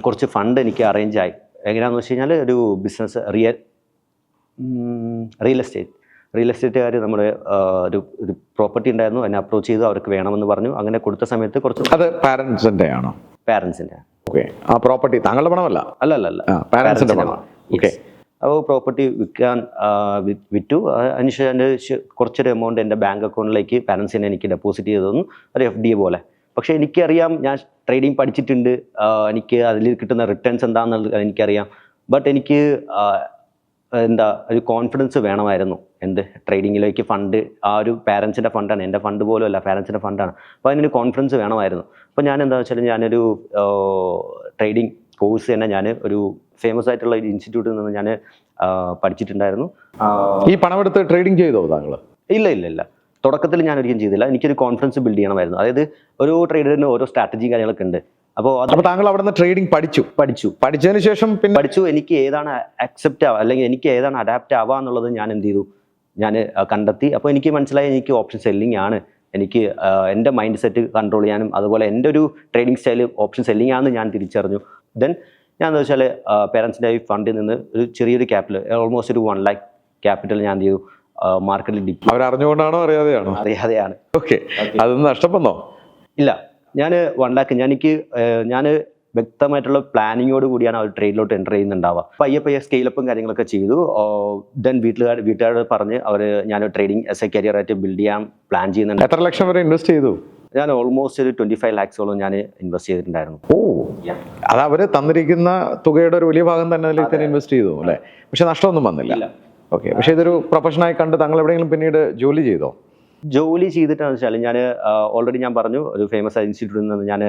കുറച്ച് ഫണ്ട് എനിക്ക് അറേഞ്ച് ആയി. എങ്ങനെയാണെന്ന് വെച്ച് കഴിഞ്ഞാൽ ഒരു ബിസിനസ് റിയൽ എസ്റ്റേറ്റുകാർ നമ്മുടെ ഒരു പ്രോപ്പർട്ടി ഉണ്ടായിരുന്നു, എന്നെ അപ്രോച്ച് ചെയ്തു, അവർക്ക് വേണമെന്ന് പറഞ്ഞു. അങ്ങനെ കൊടുത്ത സമയത്ത് കുറച്ച് അത് പാരൻസിൻ്റെ ആണോ? പാരൻസിൻ്റെ. ഓക്കെ. ആ പ്രോപ്പർട്ടി താങ്കളുടെ പണമല്ല? അല്ല പാരൻസിൻ്റെ പണം. ഓക്കെ. അപ്പോൾ പ്രോപ്പർട്ടി വിറ്റു. അതിനുശേഷം കുറച്ചൊരു എമൗണ്ട് എൻ്റെ ബാങ്ക് അക്കൗണ്ടിലേക്ക് പാരൻസിനെ എനിക്ക് ഡെപ്പോസിറ്റ് ചെയ്തതെന്ന് ഒരു FD പോലെ. പക്ഷേ എനിക്കറിയാം, ഞാൻ ട്രേഡിങ് പഠിച്ചിട്ടുണ്ട്, എനിക്ക് അതിൽ കിട്ടുന്ന റിട്ടേൺസ് എന്താണെന്നുള്ളത് എനിക്കറിയാം. ബട്ട് എനിക്ക് ഒരു കോൺഫിഡൻസ് വേണമായിരുന്നു. ട്രേഡിങ്ങിലേക്ക് ഫണ്ട് ആ ഒരു പാരൻസിൻ്റെ ഫണ്ടാണ്, എൻ്റെ ഫണ്ട് പോലും അല്ല, പാരൻസിൻ്റെ ഫണ്ടാണ്. അപ്പോൾ അതിനൊരു കോൺഫിഡൻസ് വേണമായിരുന്നു. അപ്പോൾ ഞാൻ എന്താണെന്ന് വെച്ചാൽ ഞാനൊരു ട്രേഡിങ് കോഴ്സ് തന്നെ ഞാൻ ഒരു ഫേമസ് ആയിട്ടുള്ള ഒരു ഇൻസ്റ്റിറ്റ്യൂട്ടിൽ നിന്ന് ഞാൻ പഠിച്ചിട്ടുണ്ടായിരുന്നു. ഈ പണമെടുത്ത് ട്രേഡിംഗ് ചെയ്തോ താങ്കൾ? ഇല്ല. തുടക്കത്തിൽ ഞാൻ ഒരിക്കലും ചെയ്തില്ല. എനിക്കൊരു കോൺഫിഡൻസ് ബിൽഡ് ചെയ്യണമായിരുന്നു. അതായത് ഓരോ ട്രേഡറിന് ഓരോ സ്ട്രാറ്റജി കാര്യങ്ങളൊക്കെ ഉണ്ട്. അപ്പോൾ താങ്കൾ അവിടെ നിന്ന് ട്രേഡിംഗ് പഠിച്ചതിന് ശേഷം പഠിച്ചു എനിക്ക് ഏതാണ് അക്സെപ്റ്റ് ആവുക അല്ലെങ്കിൽ എനിക്ക് ഏതാണ് അഡാപ്റ്റ് ആവുക എന്നുള്ളത് ഞാൻ എന്ത് ചെയ്തു, ഞാൻ കണ്ടെത്തി. അപ്പോൾ എനിക്ക് മനസ്സിലായി എനിക്ക് ഓപ്ഷൻ സെല്ലിംഗ് ആണ്, എനിക്ക് എൻ്റെ മൈൻഡ് സെറ്റ് കൺട്രോൾ ചെയ്യാനും അതുപോലെ എൻ്റെ ഒരു ട്രേഡിംഗ് സ്റ്റൈൽ ഓപ്ഷൻ സെല്ലിംഗ് ആണെന്ന് ഞാൻ തിരിച്ചറിഞ്ഞു. ദെൻ ഞാൻ എന്താ വെച്ചാൽ പേരൻസിൻ്റെ ഈ ഫണ്ടിൽ നിന്ന് ഒരു ചെറിയൊരു ക്യാപിറ്റൽ, ഓൾമോസ്റ്റ് ഒരു 1 lakh ക്യാപിറ്റൽ ഞാൻ എന്ത് ചെയ്തു, മാർക്കറ്റിൽ ഡിപ്ലോയ്. അവരറിഞ്ഞുകൊണ്ടാണോ അറിയാതെയാണോ? അറിയാതെയാണ്. ഓക്കെ. അതൊന്നും നഷ്ടപ്പെന്നോ? ഇല്ല, ഞാൻ 1 lakh ഞാൻ വ്യക്തമായിട്ടുള്ള പ്ലാനിങ്ങോട് കൂടിയാണ് ആ ഒരു ട്രേഡിലോട്ട് എൻ്റർ ചെയ്യുന്നുണ്ടാവുക. പയ്യെ സ്കെയിലപ്പും കാര്യങ്ങളൊക്കെ ചെയ്തു. ദെൻ വീട്ടുകാരോട് പറഞ്ഞ് ഞാൻ ട്രേഡിംഗ് ആസ് എ കരിയറായിട്ട് ബിൽഡ് ചെയ്യാൻ പ്ലാൻ ചെയ്യുന്നുണ്ട്. എത്ര ലക്ഷം വരെ ഇൻവെസ്റ്റ് ചെയ്തു? ഞാൻ ഓൾമോസ്റ്റ് ഒരു 25 lakhsോളം ഞാൻ ഇൻവെസ്റ്റ് ചെയ്തിട്ടുണ്ടായിരുന്നു. അത് അവര് തന്നിരിക്കുന്ന തുകയുടെ ഒരു വലിയ ഭാഗം തന്നെ അതിലേക്ക് തന്നെ ഇൻവെസ്റ്റ് ചെയ്തു അല്ലേ? പക്ഷെ നഷ്ടമൊന്നും വന്നില്ല. ഓക്കെ. പക്ഷെ ഇതൊരു പ്രൊഫഷനായി കണ്ട് താങ്കൾ എവിടെയെങ്കിലും പിന്നീട് ജോലി ചെയ്തോ? ജോലി ചെയ്തിട്ടാണെന്ന് വെച്ചാൽ ഞാൻ ഓൾറെഡി ഞാൻ പറഞ്ഞു ഒരു ഫേമസ് ഇൻസ്റ്റിറ്റ്യൂട്ടിൽ നിന്ന് ഞാൻ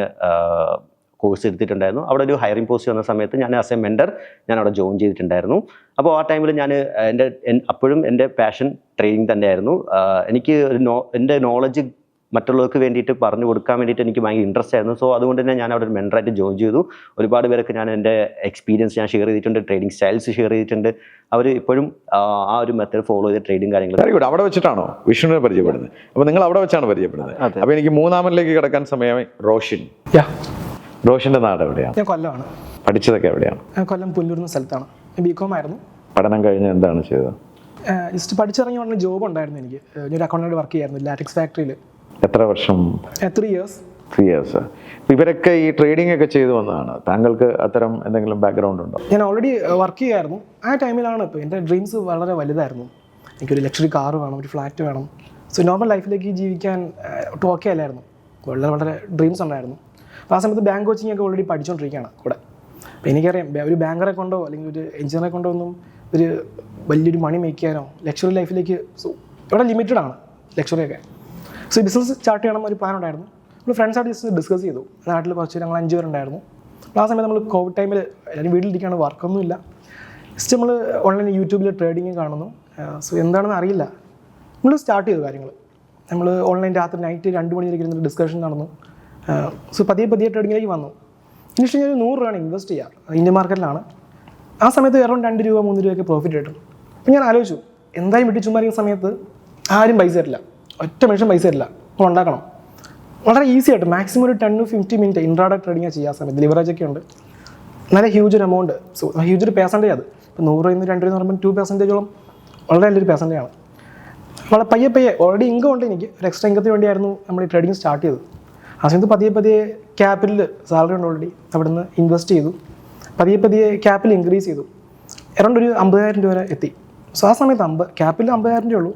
കോഴ്സ് എടുത്തിട്ടുണ്ടായിരുന്നു. അവിടെ ഒരു ഹയറിംഗ് പോസ്റ്റ് വന്ന സമയത്ത് ഞാൻ ആസ് എ മെൻറ്റർ ഞാൻ അവിടെ ജോയിൻ ചെയ്തിട്ടുണ്ടായിരുന്നു. അപ്പോൾ ആ ടൈമിൽ ഞാൻ അപ്പോഴും എൻ്റെ പാഷൻ ട്രെയിനിങ് തന്നെയായിരുന്നു. എനിക്ക് എൻ്റെ നോളജ് മറ്റുള്ളവർക്ക് വേണ്ടിയിട്ട് പറഞ്ഞു കൊടുക്കാൻ വേണ്ടിയിട്ട് എനിക്ക് ഭയങ്കര ഇൻട്രസ്റ്റ് ആയിരുന്നു. സോ അതുകൊണ്ട് തന്നെ ഞാൻ അവിടെ ഒരു മെൻറ്ററായിട്ട് ജോയിൻ ചെയ്തു. ഒരുപാട് പേർക്ക് ഞാൻ എൻ്റെ എക്സ്പീരിയൻസ് ഞാൻ ഷെയർ ചെയ്തിട്ടുണ്ട്, ട്രേഡിംഗ് സ്റ്റൈൽസ് ഷെയർ ചെയ്തിട്ടുണ്ട്. അവർ ഇപ്പോഴും ആ ഒരു മെത്തേഡ് ഫോളോ ചെയ്ത് ട്രേഡിംഗ് കാര്യങ്ങൾ. Very good. അവിടെ വെച്ചിട്ടാണോ വിഷ്ണുവിനെ പരിചയപ്പെടുന്നത്? അപ്പോൾ നിങ്ങൾ അവിടെ വെച്ചാണ് പരിചയപ്പെടുന്നത്. അപ്പോൾ എനിക്ക് മൂന്നാമനിലേക്ക് കിടക്കാൻ സമയമായി. റോഷൻ്റെ നാട് എവിടെയാണ്? ഞാൻ കൊല്ലമാണ്. പഠിച്ചതൊക്കെ എവിടെയാണ്? കൊല്ലം പുല്ലൂർ എന്ന സ്ഥലത്താണ്. ബികോം ആയിരുന്നു. പഠനം കഴിഞ്ഞ് എന്താണ് ചെയ്തത്? ജസ്റ്റ് പഠിച്ചിറങ്ങി ഉടനെ ജോബ് ഉണ്ടായിരുന്നു എനിക്ക്. ഒരു അക്കൗണ്ടന്റ് വർക്ക് ചെയ്യായിരുന്നു ലാറ്റിക്സ് ഫാക്ടറിയിൽ. എത്ര വർഷം? 3 years. 3 years. ഇവരൊക്കെ ഈ ട്രേഡിംഗ് ഒക്കെ ചെയ്തു വന്നതാണ്. താങ്കൾക്ക് അത്തരം എന്തെങ്കിലും ബാക്ക്ഗ്രൗണ്ട് ഉണ്ടോ? ഞാൻ ഓൾറെഡി വർക്ക് ചെയ്യായിരുന്നു. ആ ടൈമിലാണ് ഇപ്പോൾ എൻ്റെ ഡ്രീംസ് വളരെ വലുതായിരുന്നു. എനിക്കൊരു ലക്ഷറി കാർ വേണം, ഒരു ഫ്ലാറ്റ് വേണം. സോ നോർമൽ ലൈഫിലേക്ക് ജീവിക്കാൻ ഒട്ടും ഓക്കെ അല്ലായിരുന്നു. വളരെ ഡ്രീംസ് ഉണ്ടായിരുന്നു. അപ്പോൾ ആ സമയത്ത് ബാങ്ക് കോച്ചിങ് ഒക്കെ ഓൾറെഡി പഠിച്ചുകൊണ്ടിരിക്കുകയാണ് കൂടെ. അപ്പോൾ എനിക്കറിയാം ഒരു ബാങ്കറെ കൊണ്ടോ അല്ലെങ്കിൽ ഒരു എഞ്ചിനീയറെ കൊണ്ടോ ഒന്നും ഒരു വലിയൊരു മണി മേക്ക് ചെയ്യാനോ ലക്ഷറി ലൈഫിലേക്ക് ഇവിടെ ലിമിറ്റഡ് ആണ് ലക്ഷറിയൊക്കെ. സോ ബിസിനസ് സ്റ്റാർട്ട് ചെയ്യണം ഒരു പ്ലാൻ ഉണ്ടായിരുന്നു. നമ്മൾ ഫ്രണ്ട്സായിട്ട് ജസ്റ്റ് ഡിസ്കസ് ചെയ്തു. നാട്ടിൽ കുറച്ച് ഞങ്ങൾ 5 പേരുണ്ടായിരുന്നു. അപ്പോൾ ആ സമയത്ത് നമ്മൾ കോവിഡ് ടൈമിൽ എല്ലാവരും വീട്ടിലിരിക്കുകയാണ്, വർക്കൊന്നുമില്ല. ജസ്റ്റ് നമ്മൾ ഓൺലൈൻ യൂട്യൂബിൽ ട്രേഡിങ് കാണുന്നു. സോ എന്താണെന്ന് അറിയില്ല. നമ്മൾ സ്റ്റാർട്ട് ചെയ്തു കാര്യങ്ങൾ. നമ്മൾ ഓൺലൈൻ രാത്രി നൈറ്റ് 2 മണിയിലേക്ക് ഇരുന്നിട്ട് ഡിസ്കഷൻ നടന്നു. സോ പതിയെ ട്രേഡിങ്ങിലേക്ക് വന്നു. ഇനിഷ്യലി ഞാൻ 100 രൂപയാണ് ഇൻവെസ്റ്റ് ചെയ്യുക. ഇന്ത്യൻ മാർക്കറ്റിലാണ്. ആ സമയത്ത് അറൗണ്ട് 2 രൂപ 3 രൂപയൊക്കെ പ്രോഫിറ്റ് കിട്ടും. അപ്പം ഞാൻ ആലോചിച്ചു, എന്തായാലും വീട്ടിൽ ചുമ്മാ ഇരിക്കുന്ന സമയത്ത് ആരും പൈസ തരില്ല, ഒറ്റ മനുഷ്യൻ പൈസ തരില്ല, അപ്പോൾ ഉണ്ടാക്കണം. വളരെ ഈസി ആയിട്ട് മാക്സിമം ഒരു 10 to 15 minutes ഇൻട്രാഡേ ട്രേഡിങ് ചെയ്യാൻ സമയത്ത് ലിവറേജ് ഒക്കെ ഉണ്ട്. നല്ല ഹ്യൂജ് ഒരു എമൗണ്ട്. സോ ഹ്യൂജ് ഒരു പെർസെൻറ്റേജ്. അത് ഇപ്പോൾ 100 2 എന്ന് പറയുമ്പോൾ 2% വളരെ നല്ലൊരു പെർസെൻറ്റേജ് ആണ്. വളരെ പയ്യെ ഓൾറെഡി ഇൻകം ഉണ്ട് എനിക്ക്. ഒരു എക്സ്ട്രാ ഇൻകത്തിന് വേണ്ടിയായിരുന്നു നമ്മൾ ഈ ട്രേഡിങ് സ്റ്റാർട്ട് ചെയ്തത്. ആ സമയത്ത് പതിയെ ക്യാപിറ്റൽ സാലറി ഉണ്ട് ഓൾറെഡി. അവിടെ നിന്ന് ഇൻവെസ്റ്റ് ചെയ്തു. പതിയെ ക്യാപിറ്റൽ ഇൻക്രീസ് ചെയ്തു. അറൗണ്ട് ഒരു 50,000 രൂപ വരെ എത്തി. സോ ആ സമയത്ത് ക്യാപിറ്റൽ 50,000 രൂപ ഉള്ളൂ.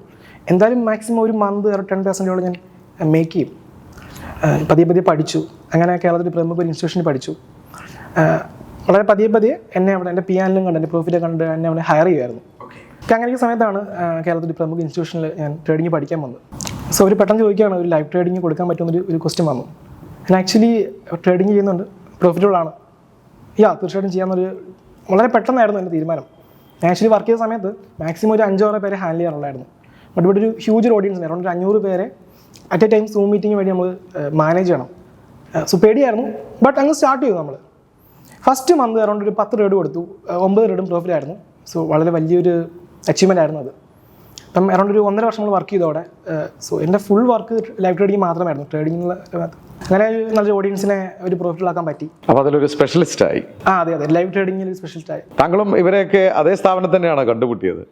എന്തായാലും മാക്സിമം ഒരു മന്ത് 10% ഞാൻ മേക്ക് ചെയ്യും. പതിയെ പഠിച്ചു. അങ്ങനെ കേരളത്തിൽ പ്രമുഖ ഒരു ഇൻസ്റ്റിറ്റ്യൂഷനിൽ പഠിച്ചു. വളരെ പതിയെ എന്നെ അവിടെ എൻ്റെ പിയാനിലും കണ്ട് എൻ്റെ പ്രോഫിറ്റ് കണ്ട് എന്നെ അവിടെ ഹയർ ചെയ്യുമായിരുന്നു. അപ്പോൾ അങ്ങനെ സമയത്താണ് കേരളത്തിൽ പ്രമുഖ ഇൻസ്റ്റിറ്റ്യൂഷനിൽ ഞാൻ ട്രേഡിങ് പഠിക്കാൻ വന്നത്. സോ അവർ പെട്ടെന്ന് ചോദിക്കുകയാണ് ഒരു ലൈവ് ട്രേഡിങ് കൊടുക്കാൻ പറ്റുമെന്നൊരു ക്വസ്റ്റ്യൻ വന്നു. ഞാൻ ആക്ച്വലി ട്രേഡിങ് ചെയ്യുന്നുണ്ട്, പ്രോഫിറ്റബിൾ ആണ്. തീർച്ചയായിട്ടും ചെയ്യാമെന്നൊരു വളരെ പെട്ടെന്നായിരുന്നു എൻ്റെ തീരുമാനം. ഞാൻ ആക്ച്വലി വർക്ക് ചെയ്ത സമയത്ത് മാക്സിമം ഒരു 5-6 പേരെ ഹാൻഡിൽ ചെയ്യാറുള്ളായിരുന്നു. ബട്ട് ഇവിടെ ഒരു ഹ്യൂജ് ഓഡിയൻസ് അറൗണ്ട് 500 പേരെ at A time zoom meeting വേണ്ടി നമ്മൾ മാനേജ് ചെയ്യണം. സോ പേടിയായിരുന്നു. ബട്ട് അങ്ങ് സ്റ്റാർട്ട് ചെയ്തു നമ്മൾ. ഫസ്റ്റ് മന്ത് അറൗണ്ട് ഒരു 10 ട്രേഡ് കൊടുത്തു. 9 ട്രേഡും പ്രോഫിറ്റ് ആയിരുന്നു. സോ വളരെ വലിയൊരു അച്ചീവ്മെൻ്റ് ആയിരുന്നു അത്. അപ്പം അറൗണ്ട് ഒരു 1.5 വർഷം നമ്മൾ വർക്ക് ചെയ്തോടെ. സോ എൻ്റെ ഫുൾ വർക്ക് ലൈവ് ട്രേഡിങ് മാത്രമായിരുന്നു. ട്രേഡിങ്ങിൽ അങ്ങനെ നല്ലൊരു ഓഡിയൻസിനെ ഒരു പ്രോഫിറ്റിലാക്കാൻ പറ്റി. അപ്പോൾ അതിലൊരു സ്പെഷ്യലിസ്റ്റ് ആയി. അതെ ലൈവ് ട്രേഡിങ്ങിൽ സ്പെഷ്യലിസ്റ്റ് ആയി. താങ്കളും ഇവരെയൊക്കെ അതേ സ്ഥാപനത്തിൽ തന്നെയാണോ കണ്ടുമുട്ടിയത്?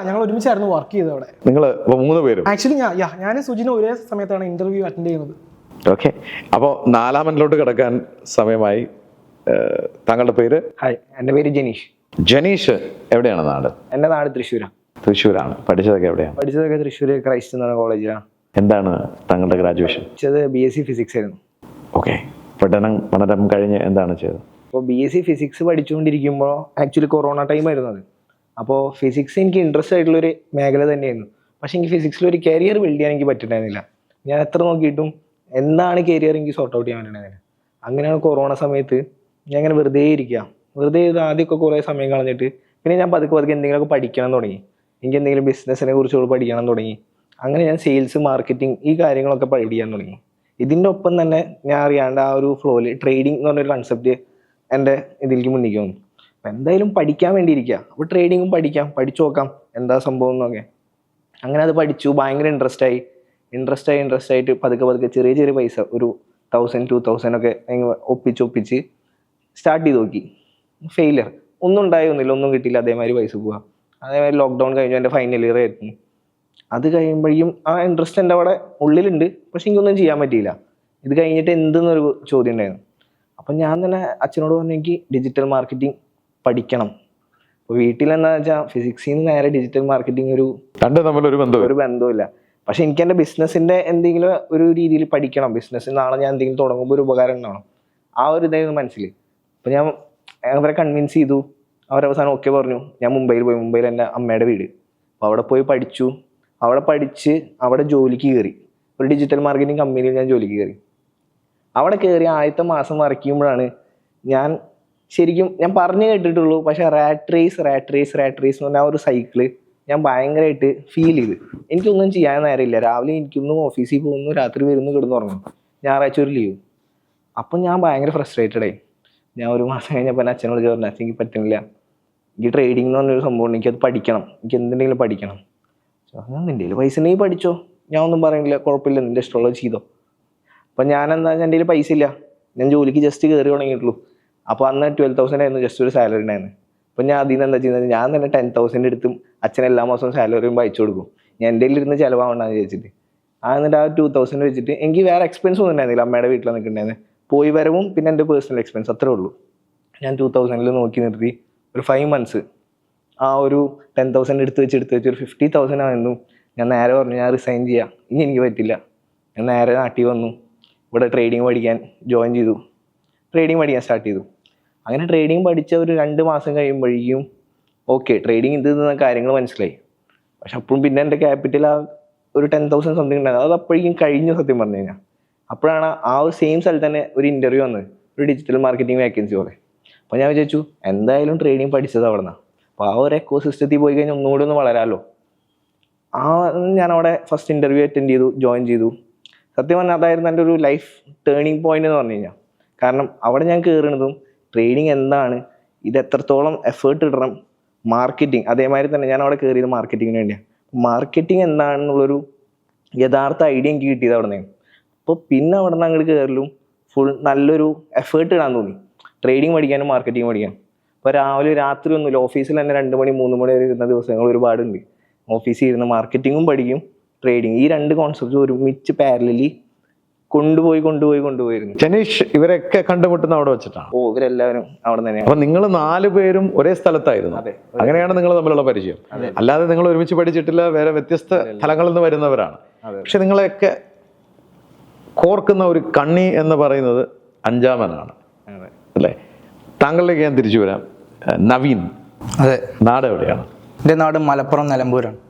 ഞങ്ങൾ ഒരുമിച്ചായിരുന്നു വർക്ക് ചെയ്തത് അവിടെ. നിങ്ങൾ 3 പേരും? ആക്ച്വലി ഞാൻ സുജിനും ഒരേ സമയത്താണ് ഇന്റർവ്യൂ അറ്റൻഡ് ചെയ്യുന്നത്. ഓക്കെ. അപ്പോൾ 4-മനിലോട്ട് കിടക്കാൻ സമയമായി. താങ്കളുടെ പേര്? ഹായ്, എൻ്റെ പേര് ജനീഷ്. ജനീഷ് എവിടെയാണ് നാട്? എൻ്റെ നാട് തൃശ്ശൂരാണ്. തൃശ്ശൂരാണ്. പഠിച്ചതൊക്കെ എവിടെയാണ്? പഠിച്ചതൊക്കെ തൃശ്ശൂർ ക്രൈസ്റ്റ് എന്ന് പറഞ്ഞ കോളേജിലാണ്. എന്താണ് താങ്കളുടെ ഗ്രാജുവേഷൻ? പഠിച്ചത് BSc ഫിസിക്സ് ആയിരുന്നു. ഓക്കെ. പഠനം കഴിഞ്ഞ് എന്താണ് ചെയ്തത്? അപ്പോൾ BSc ഫിസിക്സ് പഠിച്ചുകൊണ്ടിരിക്കുമ്പോൾ ആക്ച്വലി കൊറോണ ടൈം ആയിരുന്നു അത്. അപ്പോൾ ഫിസിക്സ് എനിക്ക് ഇൻട്രസ്റ്റ് ആയിട്ടുള്ളൊരു മേഖല തന്നെയായിരുന്നു. പക്ഷേ എനിക്ക് ഫിസിക്സിൽ ഒരു കരിയർ ബിൽഡ് ചെയ്യാൻ എനിക്ക് പറ്റുന്നുണ്ടായിരുന്നില്ല. ഞാൻ എത്ര നോക്കിയിട്ടും എന്താണ് കരിയർ എനിക്ക് സോർട്ട് ഔട്ട് ചെയ്യാൻ പറ്റുന്നത്. അങ്ങനെയാണ് കൊറോണ സമയത്ത് ഞാൻ ഇങ്ങനെ വെറുതെ ചെയ്ത് ആദ്യമൊക്കെ കുറേ സമയം കളഞ്ഞിട്ട് പിന്നെ ഞാൻ പതുക്കെ എന്തെങ്കിലുമൊക്കെ പഠിക്കണം തുടങ്ങി. എനിക്ക് എന്തെങ്കിലും ബിസിനസ്സിനെ കുറിച്ചുള്ള പഠിക്കണം തുടങ്ങി. അങ്ങനെ ഞാൻ സെയിൽസ്, മാർക്കറ്റിംഗ് ഈ കാര്യങ്ങളൊക്കെ പഠിക്കാൻ തുടങ്ങി. ഇതിൻ്റെ ഒപ്പം തന്നെ ഞാൻ അറിയാണ്ട് ആ ഒരു ഫ്ലോയിൽ ട്രേഡിംഗ് എന്ന് പറഞ്ഞൊരു കൺസെപ്റ്റ് എൻ്റെ ഇതിലേക്ക് മുന്നിലേക്ക് വന്നു. അപ്പം എന്തായാലും പഠിക്കാൻ വേണ്ടിയിരിക്കുക. അപ്പോൾ ട്രേഡിങ്ങും പഠിച്ചു നോക്കാം എന്താ സംഭവം എന്നൊക്കെ. അങ്ങനെ അത് പഠിച്ചു. ഭയങ്കര ഇൻട്രസ്റ്റ് ആയിട്ട് പതുക്കെ ചെറിയ പൈസ ഒരു 1000-2000 ഒക്കെ ഒപ്പിച്ച് സ്റ്റാർട്ട് ചെയ്ത് നോക്കി. ഫെയിലിയർ ഒന്നും ഉണ്ടായൊന്നുമില്ല, ഒന്നും കിട്ടിയില്ല. അതേമാതിരി പൈസ പോവുക. അതേമാതിരി ലോക്ക്ഡൗൺ കഴിഞ്ഞു, എൻ്റെ ഫൈനൽ ഇയർ ആയിരുന്നു. അത് കഴിയുമ്പോഴേക്കും ആ ഇൻട്രസ്റ്റ് എൻ്റെ അവിടെ ഉള്ളിലുണ്ട്, പക്ഷെ എനിക്കൊന്നും ചെയ്യാൻ പറ്റിയില്ല. ഇത് കഴിഞ്ഞിട്ട് എന്തെന്നൊരു ചോദ്യം ഉണ്ടായിരുന്നു. അപ്പം ഞാൻ തന്നെ അച്ഛനോട് പറഞ്ഞു എനിക്ക് ഡിജിറ്റൽ മാർക്കറ്റിംഗ് പഠിക്കണം. അപ്പോൾ വീട്ടിൽ എന്താ വെച്ചാൽ ഫിസിക്സിൽ നിന്ന് നേരെ ഡിജിറ്റൽ മാർക്കറ്റിംഗ് രണ്ടും തമ്മിൽ ഒരു ബന്ധമില്ല. പക്ഷെ എനിക്ക് എൻ്റെ ബിസിനസ്സിൻ്റെ എന്തെങ്കിലും ഒരു രീതിയിൽ പഠിക്കണം, ബിസിനസ് നാളെ ഞാൻ എന്തെങ്കിലും തുടങ്ങുമ്പോൾ ഒരു ഉപകാരം ഉണ്ടാവണം, ആ ഒരു ഇതായിരുന്നു മനസ്സിൽ. അപ്പം ഞാൻ അവരെ കൺവിൻസ് ചെയ്തു. അവരവസാനം ഓക്കെ പറഞ്ഞു. ഞാൻ മുംബൈയിൽ എൻ്റെ അമ്മയുടെ വീട്, അപ്പോൾ അവിടെ പോയി പഠിച്ചു. അവിടെ പഠിച്ച് അവിടെ ജോലിക്ക് കയറി. ഒരു ഡിജിറ്റൽ മാർക്കറ്റിംഗ് കമ്പനിയിൽ ഞാൻ ജോലിക്ക് കയറി. അവിടെ കയറി ആദ്യത്തെ മാസം വർക്ക് ചെയ്യുമ്പോഴാണ് ശരിക്കും ഞാൻ പറഞ്ഞു കേട്ടിട്ടുള്ളൂ, പക്ഷെ റാറ്റ് റേസ് എന്ന് പറഞ്ഞാൽ ആ ഒരു സൈക്കിള് ഞാൻ ഭയങ്കരമായിട്ട് ഫീൽ ചെയ്ത്. എനിക്കൊന്നും ചെയ്യാൻ നേരമില്ല. രാവിലെ എനിക്കൊന്നും ഓഫീസിൽ പോകുന്നു, രാത്രി വരുന്നു, കിടന്നുറങ്ങുന്നു, ഞായറാഴ്ച ഒരു ലീവ്. അപ്പം ഞാൻ ഭയങ്കര ഫ്രസ്ട്രേറ്റഡ് ആയി. ഞാൻ ഒരു മാസം കഴിഞ്ഞപ്പോൾ എൻ്റെ അച്ഛനോട് പറഞ്ഞു, അച്ഛൻ എനിക്ക് പറ്റുന്നില്ല, എനിക്ക് ട്രേഡിംഗ് എന്ന് പറഞ്ഞൊരു സംഭവം ഉണ്ട്, എനിക്കത് പഠിക്കണം, എനിക്ക് എന്തെങ്കിലും പഠിക്കണം. നിൻ്റെ കയ്യിൽ പൈസ ഉണ്ടെങ്കിൽ പഠിച്ചോ, ഞാൻ ഒന്നും പറയുന്നില്ല, കുഴപ്പമില്ല, നിൻ്റെ ഇഷ്ടമുള്ളത് ചെയ്തോ. അപ്പം ഞാനെന്താ, എൻ്റെ കയ്യിൽ പൈസ ഇല്ല, ഞാൻ ജോലിക്ക് ജസ്റ്റ് കയറി തുടങ്ങിയിട്ടുള്ളൂ. അപ്പോൾ അന്ന് 12,000 ആയിരുന്നു ജസ്റ്റ് ഒരു സാലറി ഉണ്ടായിരുന്നു. അപ്പം ഞാൻ അതിൽ നിന്ന് എന്താ ചെയ്യുന്നത്, ഞാൻ തന്നെ 10,000 എടുത്തും അച്ഛൻ എല്ലാ മാസവും സാലറിയും അയച്ചു കൊടുക്കും, ഞാൻ എൻ്റെ ഇരുന്ന് ചിലവാകണ്ടെന്ന് വിചാരിച്ചിട്ട്. എന്നിട്ട് ആ 2,000 വെച്ചിട്ട് എനിക്ക് വേറെ എക്സ്പെൻസ് ഒന്നും ഉണ്ടായിരുന്നില്ല. അമ്മയുടെ വീട്ടിൽ നിൽക്കുന്നുണ്ടായിരുന്നു, പോയി വരവും പിന്നെ എൻ്റെ പേഴ്സണൽ എക്സ്പെൻസ് അത്രേ ഉള്ളൂ. ഞാൻ 2,000 നോക്കി നിർത്തി ഒരു 5 months ആ ഒരു 10,000 എടുത്ത് വെച്ച് ഒരു 50,000 ആയിരുന്നു. ഞാൻ നേരെ പറഞ്ഞു, ഞാൻ റിസൈൻ ചെയ്യാം, ഇനി എനിക്ക് പറ്റില്ല. ഞാൻ നേരെ നാട്ടിൽ വന്നു, ഇവിടെ ട്രേഡിങ് പഠിക്കാൻ സ്റ്റാർട്ട് ചെയ്തു. അങ്ങനെ ട്രേഡിങ് പഠിച്ച ഒരു 2 മാസം കഴിയുമ്പോഴേക്കും ഓക്കെ, ട്രേഡിങ് ഇത് കാര്യങ്ങൾ മനസ്സിലായി. പക്ഷെ അപ്പോഴും പിന്നെ എൻ്റെ ക്യാപിറ്റൽ ഒരു 10,000 സംതിങ് ഉണ്ടായിരുന്നു. അത് അപ്പോഴേക്കും കഴിഞ്ഞു സത്യം പറഞ്ഞു കഴിഞ്ഞാൽ. അപ്പോഴാണ് ആ ഒരു സെയിം സ്ഥലത്ത് തന്നെ ഒരു ഇൻ്റർവ്യൂ വന്നത്, ഒരു ഡിജിറ്റൽ മാർക്കറ്റിംഗ് വേക്കൻസി പോലെ. അപ്പോൾ ഞാൻ വിചാരിച്ചു എന്തായാലും ട്രേഡിങ് പഠിച്ചത് അവിടെ നിന്നാണ്, അപ്പോൾ ആ ഒരു എക്കോ സിസ്റ്റത്തിൽ പോയി കഴിഞ്ഞാൽ ഒന്നുകൂടി ഒന്ന് വളരാമല്ലോ. ഞാൻ അവിടെ ഫസ്റ്റ് ഇൻ്റർവ്യൂ അറ്റൻഡ് ചെയ്തു, ജോയിൻ ചെയ്തു. സത്യം പറഞ്ഞാൽ അതായിരുന്നു എൻ്റെ ഒരു ലൈഫ് ടേണിംഗ് പോയിന്റ് എന്ന് പറഞ്ഞു കഴിഞ്ഞാൽ. കാരണം അവിടെ ഞാൻ കയറുന്നതും ട്രേഡിങ് എന്താണ്, ഇത് എത്രത്തോളം എഫേർട്ട് ഇടണം, മാർക്കറ്റിംഗ് അതേമാതിരി തന്നെ ഞാൻ അവിടെ കയറിയത് മാർക്കറ്റിങ്ങിന് വേണ്ടിയാണ്. മാർക്കറ്റിംഗ് എന്താണെന്നുള്ളൊരു യഥാർത്ഥ ഐഡിയ എനിക്ക് കിട്ടിയത് അവിടെ നിന്ന്. അപ്പോൾ പിന്നെ അവിടെ നിന്ന് അങ്ങോട്ട് കയറലും ഫുൾ നല്ലൊരു എഫേർട്ട് ഇടാൻ തോന്നി, ട്രേഡിങ് പഠിക്കാനും മാർക്കറ്റിംഗ് പഠിക്കാനും. ഇപ്പോൾ രാവിലെ രാത്രി ഒന്നുമില്ല, ഓഫീസിൽ തന്നെ 2 മണി 3 മണി വരെ ഇരുന്ന ദിവസങ്ങൾ ഒരുപാടുണ്ട്. ഓഫീസിൽ ഇരുന്ന് മാർക്കറ്റിങ്ങും പഠിക്കും, ട്രേഡിങ്, ഈ 2 കോൺസെപ്റ്റ് ഒരുമിച്ച് പാരലലി കൊണ്ടുപോയിരുന്നു. ജനീഷ് ഇവരൊക്കെ കണ്ടുമുട്ടുന്ന അവിടെ വെച്ചിട്ടാണ്? ഇവരെല്ലാവരും അവിടെ തന്നെയാണ്. അപ്പൊ നിങ്ങൾ 4 പേരും ഒരേ സ്ഥലത്തായിരുന്നു? അതെ. അങ്ങനെയാണ് നിങ്ങൾ തമ്മിലുള്ള പരിചയം? അല്ലാതെ നിങ്ങൾ ഒരുമിച്ച് പഠിച്ചിട്ടില്ല, വേറെ വ്യത്യസ്ത സ്ഥലങ്ങളിൽ നിന്ന് വരുന്നവരാണ്. പക്ഷെ നിങ്ങളെയൊക്കെ കോർക്കുന്ന ഒരു കണ്ണി എന്ന് പറയുന്നത് അഞ്ചാമനാണ് അല്ലേ? താങ്കളിലേക്ക് ഞാൻ തിരിച്ചു വരാം. നവീൻ, അതെ, നാട് എവിടെയാണ്? എൻ്റെ നാട് മലപ്പുറം നിലമ്പൂരാണ്.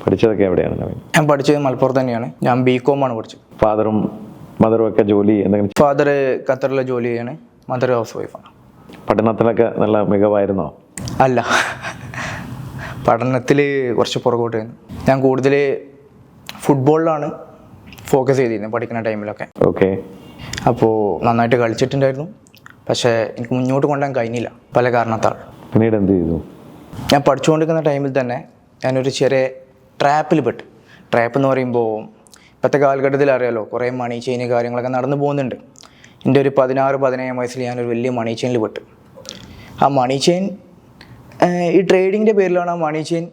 പഠിച്ചതൊക്കെ എവിടെയാണ് നവീൻ? ഞാൻ പഠിച്ചത് മലപ്പുറത്ത് തന്നെയാണ്. ഞാൻ BCom ആണ് പഠിച്ചത്. ഫാദറും മദറും ഒക്കെ ജോലി എന്തെങ്കിലും? ഫാദർ ഖത്തറിലെ ജോലി ചെയ്യാണ്, മദർ ഹൗസ് വൈഫാണ്. പഠനത്തിലൊക്കെ നല്ല മികവായിരുന്നോ? അല്ല, പഠനത്തിൽ കുറച്ച് പുറകോട്ടായിരുന്നു. ഞാൻ കൂടുതൽ ഫുട്ബോളിലാണ് ഫോക്കസ് ചെയ്തിരുന്നത് പഠിക്കുന്ന ടൈമിലൊക്കെ. ഓക്കെ. അപ്പോൾ നന്നായിട്ട് കളിച്ചിട്ടുണ്ടായിരുന്നു, പക്ഷേ എനിക്ക് മുന്നോട്ട് കൊണ്ടുപോകാൻ കഴിഞ്ഞില്ല പല കാരണത്താൽ. പിന്നീട് എന്ത് ചെയ്തു? ഞാൻ പഠിച്ചുകൊണ്ടിരിക്കുന്ന ടൈമിൽ തന്നെ ഞാനൊരു ചെറിയ ട്രാപ്പിൽ പെട്ട്. ട്രാപ്പ് എന്ന് പറയുമ്പോൾ ഇപ്പോഴത്തെ കാലഘട്ടത്തിൽ അറിയാലോ, കുറേ മണി ചെയിൻ കാര്യങ്ങളൊക്കെ നടന്നു പോകുന്നുണ്ട്. എൻ്റെ ഒരു 16-17 വയസ്സിൽ ഞാനൊരു വലിയ മണി ചെയിനിൽ പെട്ട്. ആ മണി ചെയിൻ ഈ ട്രേഡിങ്ങിൻ്റെ പേരിലാണ് ആ മണി ചെയിൻ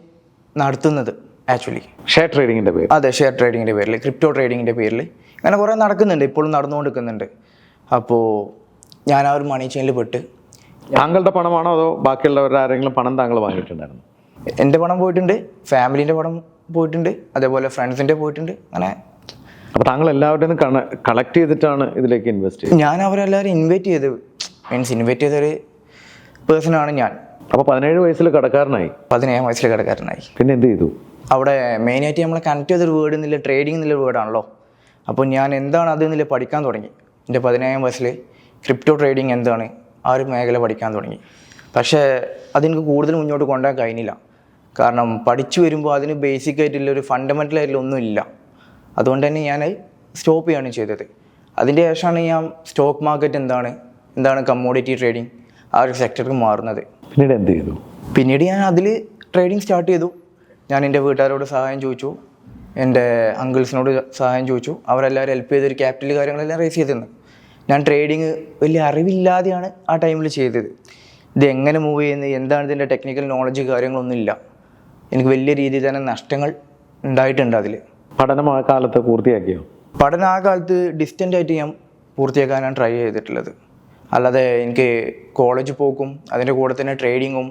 നടത്തുന്നത് ആക്ച്വലി. ഷെയർ ട്രേഡിങ്ങിൻ്റെ പേര്? അതെ, ഷെയർ ട്രേഡിങ്ങിൻ്റെ പേരിൽ, ക്രിപ്റ്റോ ട്രേഡിങ്ങിൻ്റെ പേരിൽ അങ്ങനെ കുറേ നടക്കുന്നുണ്ട്, ഇപ്പോഴും നടന്നുകൊണ്ടിരിക്കുന്നുണ്ട്. അപ്പോൾ ഞാൻ ആ ഒരു മണി ചെയിനിൽ പെട്ട്. താങ്കളുടെ പണമാണോ അതോ ബാക്കിയുള്ളവരുടെ ആരെങ്കിലും പണം താങ്കൾ വാങ്ങിയിട്ടുണ്ടായിരുന്നു? എൻ്റെ പണം പോയിട്ടുണ്ട്, ഫാമിലീൻ്റെ പണം പോയിട്ടുണ്ട്, അതേപോലെ ഫ്രണ്ട്സിൻ്റെ പോയിട്ടുണ്ട്. അങ്ങനെ. അപ്പോൾ താങ്കൾ എല്ലാവരുടെയും കളക്ട് ചെയ്തിട്ടാണ് ഇതിലേക്ക് ഇൻവെസ്റ്റ് ചെയ്തത്? ഞാൻ അവരെല്ലാവരും ഇൻവൈറ്റ് ചെയ്തൊരു പേഴ്സണാണ് ഞാൻ. അപ്പോൾ 17 വയസ്സിൽ കടക്കാരനായി? 17 വയസ്സിൽ കടക്കാരനായി. പിന്നെ എന്ത് ചെയ്തു? അവിടെ മെയിനായിട്ട് നമ്മളെ കണക്ട് ചെയ്തൊരു വേർഡ് എന്നില്ല, ട്രേഡിംഗ് എന്നുള്ളൊരു വേർഡാണല്ലോ. അപ്പോൾ ഞാൻ എന്താണ് അത് എന്നില്ല പഠിക്കാൻ തുടങ്ങി. എൻ്റെ 17 വയസ്സിൽ ക്രിപ്റ്റോ ട്രേഡിങ് എന്താണ്, ആ ഒരു മേഖല പഠിക്കാൻ തുടങ്ങി. പക്ഷേ അതെനിക്ക് കൂടുതൽ മുന്നോട്ട് കൊണ്ടുപോകാൻ കഴിഞ്ഞില്ല. കാരണം പഠിച്ചു വരുമ്പോൾ അതിന് ബേസിക് ആയിട്ടുള്ള ഒരു ഫണ്ടമെൻ്റൽ ആയിട്ടുള്ള ഒന്നുമില്ല. അതുകൊണ്ട് തന്നെ ഞാൻ സ്റ്റോപ്പ് ചെയ്യുകയാണ് ചെയ്തത്. അതിൻ്റെ ശേഷമാണ് ഞാൻ സ്റ്റോക്ക് മാർക്കറ്റ് എന്താണ് കമ്മോഡിറ്റി ട്രേഡിങ്, ആ ഒരു സെക്ടർക്ക് മാറുന്നത്. പിന്നീട് എന്ത് ചെയ്തു? പിന്നീട് ഞാൻ അതിൽ ട്രേഡിങ് സ്റ്റാർട്ട് ചെയ്തു. ഞാൻ എൻ്റെ വീട്ടുകാരോട് സഹായം ചോദിച്ചു, എൻ്റെ അങ്കിൾസിനോട് സഹായം ചോദിച്ചു. അവരെല്ലാവരും ഹെൽപ്പ് ചെയ്തൊരു ക്യാപിറ്റൽ കാര്യങ്ങളെല്ലാം റേസ് ചെയ്തിരുന്നു. ഞാൻ ട്രേഡിങ് വലിയ അറിവില്ലാതെയാണ് ആ ടൈമിൽ ചെയ്തത്. ഇത് എങ്ങനെ മൂവ് ചെയ്യുന്നത്, എന്താണ് ഇതിൻ്റെ ടെക്നിക്കൽ നോളജ് കാര്യങ്ങളൊന്നുമില്ല. എനിക്ക് വലിയ രീതിയിൽ തന്നെ നഷ്ടങ്ങൾ ഉണ്ടായിട്ടുണ്ട് അതിൽ. പഠനം ആ കാലത്ത് പൂർത്തിയാക്കിയോ? പഠനം ആ കാലത്ത് ഡിസ്റ്റൻ്റ് ആയിട്ട് ഞാൻ പൂർത്തിയാക്കാനാണ് ട്രൈ ചെയ്തിട്ടുള്ളത്. അല്ലാതെ എനിക്ക് കോളേജ് പോക്കും അതിൻ്റെ കൂടെ തന്നെ ട്രേഡിങ്ങും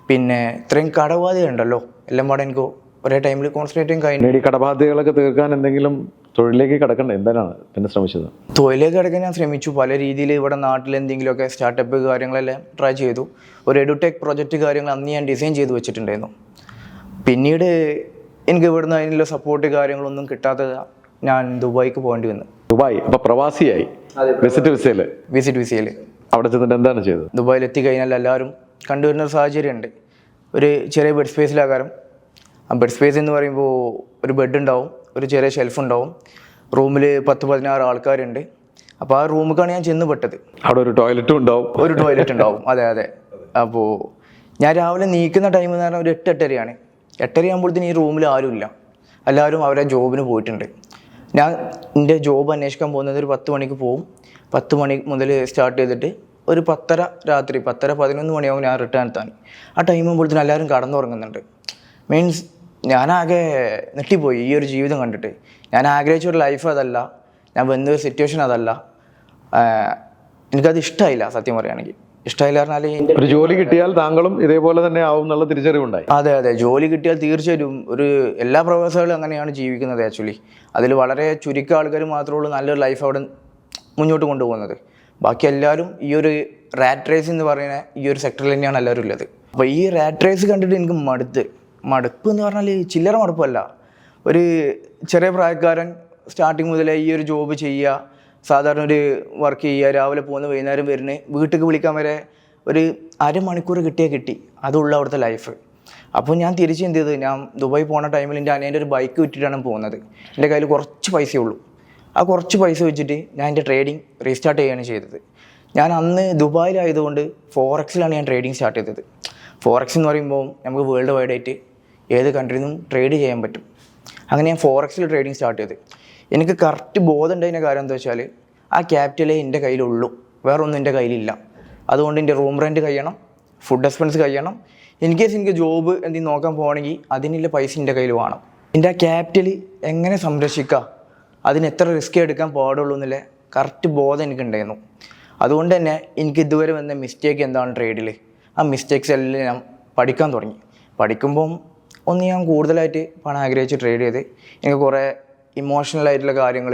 പിന്നെ ഇത്രയും കടബാധ്യത ഉണ്ടല്ലോ, എല്ലാം പാടെ എനിക്ക് ഒരേ ടൈമിൽ കോൺസെൻട്രേറ്റ് ചെയ്യാൻ കഴിഞ്ഞു. പിന്നീട് ഈ കടബാധ്യതകളൊക്കെ തീർക്കാൻ എന്തെങ്കിലും തൊഴിലേക്ക് കടക്കണ്ടേ? എന്താണ് പിന്നെ ശ്രമിച്ചത്? തൊഴിലേക്ക് കിടക്കാൻ ഞാൻ ശ്രമിച്ചു പല രീതിയിൽ. ഇവിടെ നാട്ടിൽ എന്തെങ്കിലുമൊക്കെ സ്റ്റാർട്ടപ്പ് കാര്യങ്ങളെല്ലാം ട്രൈ ചെയ്തു. ഒരു എഡുടെക് പ്രൊജക്റ്റ് കാര്യങ്ങൾ അന്ന് ഞാൻ ഡിസൈൻ ചെയ്ത് വെച്ചിട്ടുണ്ടായിരുന്നു. പിന്നീട് എനിക്ക് ഇവിടുന്ന് അതിനുള്ള സപ്പോർട്ട് കാര്യങ്ങളൊന്നും കിട്ടാതെ ഞാൻ ദുബായിക്ക് പോകേണ്ടി വന്നു. ദുബായ് അപ്പോൾ പ്രവാസിയായി വിസിറ്റ് വിസയിൽ അവിടെ ചെന്നിട്ട് എന്താണ് ചെയ്തത്? ദുബായിൽ എത്തിക്കഴിഞ്ഞാൽ എല്ലാവരും കണ്ടുവരുന്ന ഒരു സാഹചര്യമുണ്ട്. ഒരു ചെറിയ ബെഡ് സ്പേസിലാകാരം. ആ ബെഡ് സ്പേസ് എന്ന് പറയുമ്പോൾ ഒരു ബെഡ് ഉണ്ടാവും, ഒരു ചെറിയ ഷെൽഫ് ഉണ്ടാവും, റൂമിൽ 10-16 ആൾക്കാരുണ്ട്. അപ്പോൾ ആ റൂമിലേക്കാണ് ഞാൻ ചെന്ന് പെട്ടത്. അവിടെ ഒരു ടോയ്ലറ്റും ഉണ്ടാവും. ഒരു ടോയ്ലറ്റ് ഉണ്ടാവും, അതെ. അപ്പോൾ ഞാൻ രാവിലെ നീക്കുന്ന ടൈം എന്ന് പറഞ്ഞാൽ ഒരു 8-8:30 8:30 ആകുമ്പോഴത്തേന് ഈ റൂമിൽ ആരുമില്ല, എല്ലാവരും അവരെ ജോബിന് പോയിട്ടുണ്ട്. ഞാൻ എൻ്റെ ജോബ് അന്വേഷിക്കാൻ പോകുന്നത് ഒരു 10 മണിക്ക് പോകും. 10 മണി മുതൽ സ്റ്റാർട്ട് ചെയ്തിട്ട് ഒരു 10:30 രാത്രി 10-11 മണിയാവും ഞാൻ റിട്ടേൺ എത്താൻ. ആ ടൈം ആകുമ്പോഴത്തേനും എല്ലാവരും കടന്നുറങ്ങുന്നുണ്ട്. മീൻസ് ഞാനാകെ നെട്ടിപ്പോയി ഈ ഒരു ജീവിതം കണ്ടിട്ട്. ഞാൻ ആഗ്രഹിച്ച ഒരു ലൈഫ് അതല്ല, ഞാൻ വന്ന ഒരു സിറ്റുവേഷൻ അതല്ല. എനിക്കത് ഇഷ്ടമായില്ല, സത്യം പറയുകയാണെങ്കിൽ. ഇഷ്ടമായില്ല പറഞ്ഞാൽ ഒരു ജോലി കിട്ടിയാൽ താങ്കളും ഇതേപോലെ തന്നെ ആവും എന്നുള്ള തിരിച്ചറിവുണ്ടായി. അതെ, ജോലി കിട്ടിയാൽ തീർച്ചയായിട്ടും ഒരു എല്ലാ പ്രൊഫസറുകളും അങ്ങനെയാണ് ജീവിക്കുന്നത് ആക്ച്വലി. അതിൽ വളരെ ചുരുക്കം ആൾക്കാർ മാത്രമേ ഉള്ളൂ നല്ലൊരു ലൈഫ് അവിടെ മുന്നോട്ട് കൊണ്ടുപോകുന്നത്. ബാക്കി എല്ലാവരും ഈ ഒരു റാറ്റ് റേസ് എന്ന് പറയുന്ന ഈ ഒരു സെക്ടറിൽ തന്നെയാണ് എല്ലാവരും ഉള്ളത്. അപ്പോൾ ഈ റാറ്റ് റേസ് കണ്ടിട്ട് എനിക്ക് മടുപ്പ് എന്ന് പറഞ്ഞാൽ ചില്ലറ മടുപ്പല്ല. ഒരു ചെറിയ പ്രായക്കാരൻ സ്റ്റാർട്ടിങ് മുതലേ ഈ ഒരു ജോബ് ചെയ്യുക, സാധാരണ ഒരു വർക്ക് ചെയ്യുക, രാവിലെ പോകുന്ന വൈകുന്നേരം വരുന്നത്, വീട്ടിലേക്ക് വിളിക്കാൻ വരെ ഒരു അരമണിക്കൂർ കിട്ടിയാൽ കിട്ടി, അതുള്ള അവിടുത്തെ ലൈഫ്. അപ്പോൾ ഞാൻ തിരിച്ച് എന്ത് ചെയ്തത്, ഞാൻ ദുബായ് പോണ ടൈമിൽ എൻ്റെ അനിയൻ്റെ ഒരു ബൈക്ക് വിറ്റിട്ടാണ് പോകുന്നത്. എൻ്റെ കയ്യിൽ കുറച്ച് പൈസയേ ഉള്ളൂ. ആ കുറച്ച് പൈസ വെച്ചിട്ട് ഞാൻ എൻ്റെ ട്രേഡിങ് റീസ്റ്റാർട്ട് ചെയ്യുകയാണ് ചെയ്തത്. ഞാൻ അന്ന് ദുബായിലായതുകൊണ്ട് ഫോറക്സിലാണ് ഞാൻ ട്രേഡിങ് സ്റ്റാർട്ട് ചെയ്തത്. ഫോറക്സ് എന്ന് പറയുമ്പോൾ നമുക്ക് വേൾഡ് വൈഡ് ആയിട്ട് ഏത് കൺട്രിയിൽ നിന്നും ട്രേഡ് ചെയ്യാൻ പറ്റും. അങ്ങനെ ഞാൻ ഫോറക്സിൽ ട്രേഡിങ് സ്റ്റാർട്ട് ചെയ്ത്. എനിക്ക് കറക്റ്റ് ബോധം ഉണ്ടായിരുന്ന കാര്യം എന്താ വെച്ചാൽ ആ ക്യാപിറ്റലേ എൻ്റെ കയ്യിലുള്ളൂ, വേറെ ഒന്നും എൻ്റെ കയ്യിലില്ല. അതുകൊണ്ട് എൻ്റെ റൂം റെൻറ്റ് കഴിയണം, ഫുഡ് എക്സ്പെൻസ് കഴിയണം. ഇൻ കേസ് എനിക്ക് ജോബ് എന്തെങ്കിലും നോക്കാൻ പോകണമെങ്കിൽ അതിനുള്ള പൈസ എൻ്റെ കയ്യിൽ വേണം. എൻ്റെ ആ ക്യാപിറ്റൽ എങ്ങനെ സംരക്ഷിക്കുക, അതിന് എത്ര റിസ്ക് എടുക്കാൻ പാടുള്ളൂ എന്നുള്ള കറക്റ്റ് ബോധം എനിക്കുണ്ടായിരുന്നു. അതുകൊണ്ട് തന്നെ എനിക്ക് ഇതുവരെ വന്ന മിസ്റ്റേക്ക് എന്താണ് ട്രേഡിൽ, ആ മിസ്റ്റേക്സ് എല്ലാം ഞാൻ പഠിക്കാൻ തുടങ്ങി. പഠിക്കുമ്പം ഒന്ന് ഞാൻ കൂടുതലായിട്ട് പണം ആഗ്രഹിച്ച് ട്രേഡ് ചെയ്ത് എനിക്ക് കുറേ ഇമോഷണലായിട്ടുള്ള കാര്യങ്ങൾ,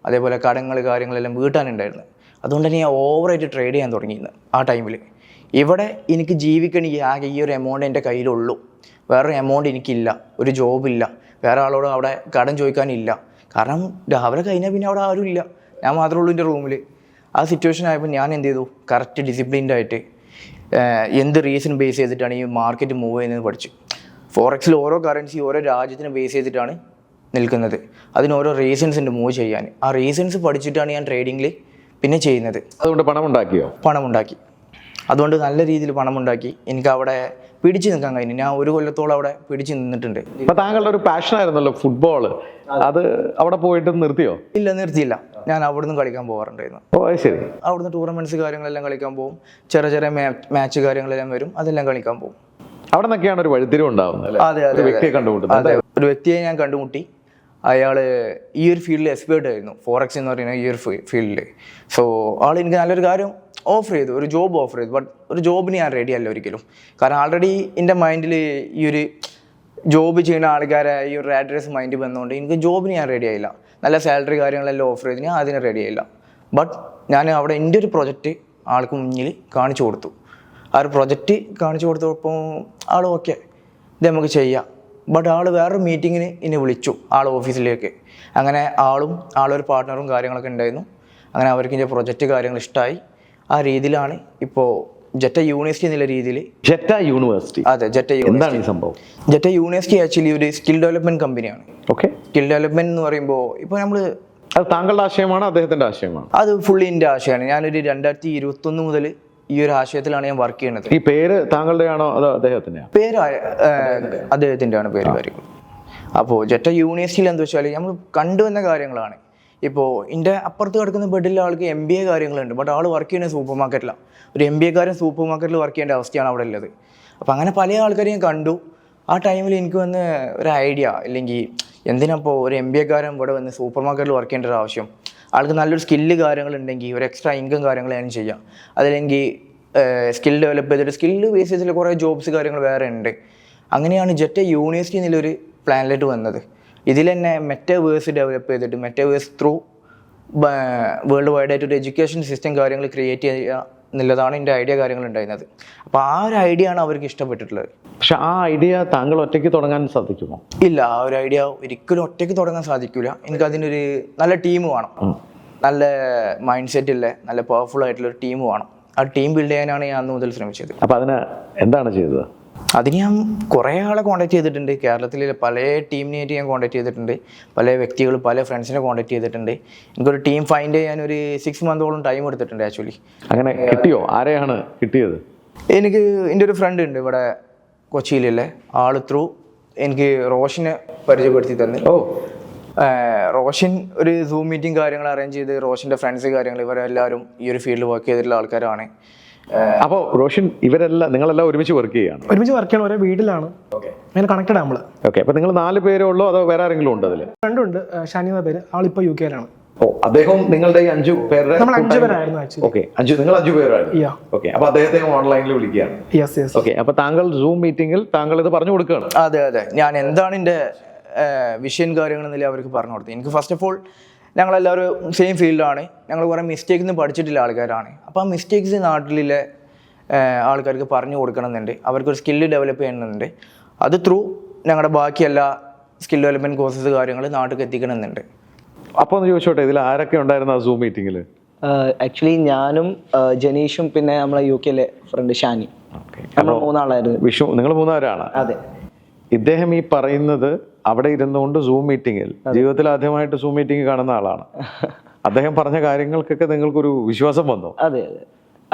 അതേപോലെ കടങ്ങൾ കാര്യങ്ങളെല്ലാം വീട്ടാനുണ്ടായിരുന്നു. അതുകൊണ്ട് തന്നെ ഞാൻ ഓവറായിട്ട് ട്രേഡ് ചെയ്യാൻ തുടങ്ങിയിരുന്നു ആ ടൈമിൽ. ഇവിടെ എനിക്ക് ജീവിക്കണമെങ്കിൽ ആകെ ഈ ഒരു എമൗണ്ട് എൻ്റെ കയ്യിലുള്ളൂ, വേറൊരു എമൗണ്ട് എനിക്കില്ല, ഒരു ജോബില്ല, വേറെ ആളോട് അവിടെ കടം ചോദിക്കാനില്ല. കാരണം രാവിലെ കഴിഞ്ഞാൽ പിന്നെ അവിടെ ആരുമില്ല, ഞാൻ മാത്രമേ ഉള്ളൂ എൻ്റെ റൂമിൽ. ആ സിറ്റുവേഷൻ ആയപ്പോൾ ഞാൻ എന്ത് ചെയ്തു, കറക്റ്റ് ഡിസിപ്ലിൻഡ് ആയിട്ട് എന്ത് റീസൺ ബേസ് ചെയ്തിട്ടാണ് ഈ മാർക്കറ്റ് മൂവ് ചെയ്യുന്നത് പഠിച്ചു. ഫോറക്സിൽ ഓരോ കറൻസി ഓരോ രാജ്യത്തിനെ ബേസ് ചെയ്തിട്ടാണ് നിൽക്കുന്നത്. അതിന് ഓരോ റീസൺസ് ഉണ്ട് മൂവ് ചെയ്യാൻ. ആ റീസൺസ് പഠിച്ചിട്ടാണ് ഞാൻ ട്രേഡിങ്ങിൽ പിന്നെ ചെയ്യുന്നത്. അതുകൊണ്ട് പണമുണ്ടാക്കി. അതുകൊണ്ട് നല്ല രീതിയിൽ പണമുണ്ടാക്കി. എനിക്ക് അവിടെ പിടിച്ചു നിൽക്കാൻ കഴിഞ്ഞു. ഞാൻ 1 കൊല്ലത്തോളം അവിടെ പിടിച്ചു നിന്നിട്ടുണ്ട്. അപ്പോൾ താങ്കളുടെ ഒരു പാഷനായിരുന്നല്ലോ ഫുട്ബോൾ, അത് അവിടെ പോയിട്ട് നിർത്തിയോ? ഇല്ല, നിർത്തിയില്ല. ഞാൻ അവിടുന്ന് കളിക്കാൻ പോകാറുണ്ടായിരുന്നു. ശരി. അവിടുന്ന് ടൂർണമെന്റ്സ് കാര്യങ്ങളെല്ലാം കളിക്കാൻ പോകും, ചെറിയ മാച്ച് കാര്യങ്ങളെല്ലാം വരും, അതെല്ലാം കളിക്കാൻ പോകും. അവിടെ നിന്നൊക്കെയാണ് ഒരു വഴിത്തിരിവ് ഉണ്ടാവുന്നത്. അതെ, വ്യക്തിയെ കണ്ടുമുട്ടുന്നത്. ഒരു വ്യക്തിയെ ഞാൻ കണ്ടുമുട്ടി. അയാൾ ഈ ഒരു ഫീൽഡിൽ എക്സ്പേർട്ട് ആയിരുന്നു, ഫോറക്സ് എന്ന് പറയുന്ന ഈ ഒരു ഫീൽഡിൽ. സോ ആൾ എനിക്ക് നല്ലൊരു കാര്യം ഓഫർ ചെയ്തു, ഒരു ജോബ് ഓഫർ ചെയ്തു. ബട്ട് ഒരു ജോബിന് ഞാൻ റെഡി അല്ല ഒരിക്കലും. കാരണം ആൾറെഡി എൻ്റെ മൈൻഡിൽ ഈ ഒരു ജോബ് ചെയ്യുന്ന ആൾക്കാരെ ഈ ഒരു അഡ്രസ് മൈൻഡ് വന്നുകൊണ്ട് എനിക്ക് ജോബിന് ഞാൻ റെഡി ആയില്ല. നല്ല സാലറി കാര്യങ്ങളെല്ലാം ഓഫർ ചെയ്ത് ഞാൻ അതിന് റെഡി ആയില്ല. ബട്ട് ഞാൻ അവിടെ എൻ്റെ ഒരു പ്രൊജക്റ്റ് ആൾക്ക് മുന്നിൽ കാണിച്ചു കൊടുത്തു. ആ ഒരു പ്രൊജക്റ്റ് കാണിച്ചു കൊടുത്തപ്പോൾ ആൾ ഓക്കെ, ഇത് നമുക്ക് ചെയ്യാം. ബട്ട് ആൾ വേറൊരു മീറ്റിങ്ങിന് എന്നെ വിളിച്ചു, ആൾ ഓഫീസിലേക്ക്. അങ്ങനെ ആളൊരു പാർട്ട്ണറും കാര്യങ്ങളൊക്കെ ഉണ്ടായിരുന്നു. അങ്ങനെ അവർക്ക് എൻ്റെ പ്രൊജക്റ്റ് കാര്യങ്ങൾ ഇഷ്ടമായി. ആ രീതിയിലാണ് ഇപ്പോൾ ജെറ്റ യൂണിവേഴ്സിറ്റി എന്നുള്ള രീതിയിൽ. Jetta university? അതെ, ജെറ്റ എന്താണ് ഈ സംഭവം? ജെറ്റ യൂണിവേഴ്സിറ്റി ആക്ച്വലി ഒരു സ്കിൽ ഡെവലപ്മെൻറ്റ് കമ്പനിയാണ്. ഓക്കെ. സ്കിൽ ഡെവലപ്മെൻറ്റ് എന്ന് പറയുമ്പോൾ ഇപ്പോൾ നമ്മൾ, അത് താങ്കളുടെ ആശയമാണോ അദ്ദേഹത്തിൻ്റെ ആശയമാണോ? അത് ഫുള്ളി എൻ്റെ ആശയമാണ്. ഞാനൊരു 2021 മുതൽ ഈ ഒരു ആശയത്തിലാണ് ഞാൻ വർക്ക് ചെയ്യുന്നത്. ഈ പേര് താങ്കളുടെ ആണോ അതോ അദ്ദേഹത്തിൻ്റെയാണോ? പേര് അദ്ദേഹത്തിൻ്റെ ആണ് പേര് കാര്യങ്ങൾ. അപ്പോൾ ജെറ്റ യൂണിവേഴ്സിറ്റിയിൽ എന്താ വെച്ചാൽ നമ്മൾ കണ്ടുവന്ന കാര്യങ്ങളാണ്. ഇപ്പോൾ എൻ്റെ അപ്പുറത്ത് കിടക്കുന്ന ബെഡിലെ ആൾക്ക് MBA കാര്യങ്ങളുണ്ട്, ബട്ട് ആൾ വർക്ക് ചെയ്യുന്നത് സൂപ്പർ മാർക്കറ്റിലാണ്. ഒരു MBA കാരൻ സൂപ്പർ മാർക്കറ്റിൽ വർക്ക് ചെയ്യേണ്ട അവസ്ഥയാണ് അവിടെ ഉള്ളത്. അപ്പോൾ അങ്ങനെ പല ആൾക്കാരെയും കണ്ടു. ആ ടൈമിൽ എനിക്ക് വന്ന് ഒരു ഐഡിയ, അല്ലെങ്കിൽ എന്തിനപ്പോൾ ഒരു MBA കാരൻ ഇവിടെ വന്ന് സൂപ്പർ മാർക്കറ്റിൽ വർക്ക് ചെയ്യേണ്ട ഒരു ആവശ്യം, ആൾക്ക് നല്ലൊരു സ്കില്ല് കാര്യങ്ങളുണ്ടെങ്കിൽ ഒരു എക്സ്ട്രാ ഇൻകം കാര്യങ്ങൾ ഞാൻ ചെയ്യാം. അതല്ലെങ്കിൽ സ്കിൽ ഡെവലപ്പ് ചെയ്തിട്ട് സ്കില്ല് ബേസിസിൽ കുറേ ജോബ്സ് കാര്യങ്ങൾ വേറെ ഉണ്ട്. അങ്ങനെയാണ് ജെറ്റ യൂണിവേഴ്സിറ്റി എന്നുള്ളൊരു പ്ലാനിലേക്ക് വന്നത്. ഇതിൽ തന്നെ മെറ്റാവേഴ്സ് ഡെവലപ്പ് ചെയ്തിട്ട് മെറ്റാവേഴ്സ് ത്രൂ വേൾഡ് വൈഡ് ആയിട്ട് ഒരു എഡ്യൂക്കേഷൻ സിസ്റ്റം കാര്യങ്ങൾ ക്രിയേറ്റ് ചെയ്യുക എന്നുള്ളതാണ് എൻ്റെ ഐഡിയ കാര്യങ്ങൾ ഉണ്ടായിരുന്നത്. അപ്പോൾ ആ ഒരു ഐഡിയ ആണ് അവർക്ക് ഇഷ്ടപ്പെട്ടിട്ടുള്ളത്. പക്ഷെ ആ ഐഡിയ താങ്കൾ ഒറ്റയ്ക്ക് തുടങ്ങാൻ സാധിക്കുമോ? ഇല്ല, ആ ഒരു ഐഡിയ ഒരിക്കലും ഒറ്റയ്ക്ക് തുടങ്ങാൻ സാധിക്കില്ല. എനിക്ക് അതിനൊരു നല്ല ടീം വേണം, നല്ല മൈൻഡ് സെറ്റ് ഉള്ള നല്ല പവർഫുൾ ആയിട്ടുള്ള ഒരു ടീം വേണം. ആ ടീം ബിൽഡ് ചെയ്യാനാണ് ഞാൻ അന്ന് മുതൽ ശ്രമിച്ചത്. അപ്പോൾ അതിന് എന്താണ് ചെയ്തത്? അതിന് ഞാൻ കുറേ ആളെ കോൺടാക്ട് ചെയ്തിട്ടുണ്ട്. കേരളത്തിലെ പല ടീമിനായിട്ട് ഞാൻ കോൺടാക്ട് ചെയ്തിട്ടുണ്ട്. പല വ്യക്തികൾ പല ഫ്രണ്ട്സിനെ കോൺടാക്ട് ചെയ്തിട്ടുണ്ട്. എനിക്കൊരു ടീം ഫൈൻഡ് ചെയ്യാൻ ഒരു 6 മന്തോളം ടൈം എടുത്തിട്ടുണ്ട് ആക്ച്വലി. അങ്ങനെ കിട്ടിയോ? ആരെയാണ് കിട്ടിയത്? എനിക്ക് എൻ്റെ ഒരു ഫ്രണ്ട് ഉണ്ട് ഇവിടെ കൊച്ചിയിലല്ലേ, ആൾ ത്രൂ എനിക്ക് റോഷനെ പരിചയപ്പെടുത്തി തന്നു. റോഷൻ ഒരു സൂം മീറ്റിംഗ് കാര്യങ്ങൾ അറേഞ്ച് ചെയ്ത് റോഷൻ്റെ ഫ്രണ്ട്സ് കാര്യങ്ങൾ ഇവരെല്ലാവരും ഈ ഒരു ഫീൽഡിൽ വർക്ക് ചെയ്തിട്ടുള്ള ആൾക്കാരാണ്. അപ്പോൾ റോഷൻ ഇവരെല്ലാം നിങ്ങളെല്ലാം ഒരുമിച്ച് വർക്ക് ചെയ്യാണ്? ഒരുമിച്ച് വർക്ക് ചെയ്യണം, ഒരേ വീട്ടിലാണ് അങ്ങനെ കണക്റ്റഡ് നമ്മൾ. ഓക്കെ, അപ്പോൾ നിങ്ങൾ 4 പേരേ ഉള്ളോ അതോ വേറെ ആരെങ്കിലും ഉണ്ടോ അതിൽ? ഫ്രണ്ടുണ്ട്, ഷാനി എന്ന പേര്, ആളിപ്പോൾ UK-ലാണ്. അദ്ദേഹം നിങ്ങളുടെ ഈ 5 പേരുടെ നമ്മൾ 5 പേരായിരുന്നു ആക്ച്വലി. ഓക്കെ, നിങ്ങൾ 5 പേരായിരുന്നു. ഓക്കെ, അപ്പോൾ അദ്ദേഹത്തെ ഓൺലൈനിൽ വിളിക്കുകയാണ്. യെസ്. ഓക്കെ, അപ്പോൾ താങ്കൾ സൂം മീറ്റിംഗിൽ താങ്കൾ ഇത് പറഞ്ഞു കൊടുക്കുകയാണ്? അതെ, ഞാൻ എന്താണ് എൻ്റെ വിഷയം കാര്യങ്ങളെന്നില്ല അവർക്ക് പറഞ്ഞു കൊടുത്തത്. എനിക്ക് ഫസ്റ്റ് ഓഫ് ഓൾ ഞങ്ങളെല്ലാവരും സെയിം ഫീൽഡാണ്, ഞങ്ങൾ കുറേ മിസ്റ്റേക്സ് പഠിച്ചിട്ടുള്ള ആൾക്കാരാണ്. അപ്പോൾ ആ മിസ്റ്റേക്സ് നാട്ടിലെ ആൾക്കാർക്ക് പറഞ്ഞു കൊടുക്കണമെന്നുണ്ട്, അവർക്കൊരു സ്കില്ല് ഡെവലപ്പ് ചെയ്യണമെന്നുണ്ട്. അത് ത്രൂ ഞങ്ങളുടെ ബാക്കി എല്ലാ സ്കിൽ ഡെവലപ്മെൻറ്റ് കോഴ്സസ് കാര്യങ്ങൾ നാട്ടിലേക്ക് എത്തിക്കണമെന്നുണ്ട്. അപ്പോൾ ഒന്ന് ചോദിച്ചോട്ടെ, ഇതിൽ ആരൊക്കെ ഉണ്ടായിരുന്നു ആ സൂം മീറ്റിങ്ങിൽ? ആക്ച്വലി ഞാനും ജനീഷും പിന്നെ നമ്മളെ UK-ലെ ഫ്രണ്ട് ഷാനി, നമ്മൾ 3 ആളായിരുന്നു. വിഷു, നിങ്ങൾ 3 പേരാണ്? അതെ. ഇദ്ദേഹം ഈ പറയുന്നത് അവിടെ ഇരുന്നുകൊണ്ട് സൂം മീറ്റിങ്ങിൽ ജീവിതത്തിൽ ആദ്യമായിട്ട് സൂം മീറ്റിംഗ് കാണുന്ന ആളാണ്. അദ്ദേഹം പറഞ്ഞ കാര്യങ്ങൾക്കൊക്കെ നിങ്ങൾക്കൊരു വിശ്വാസം വന്നു? അതെ.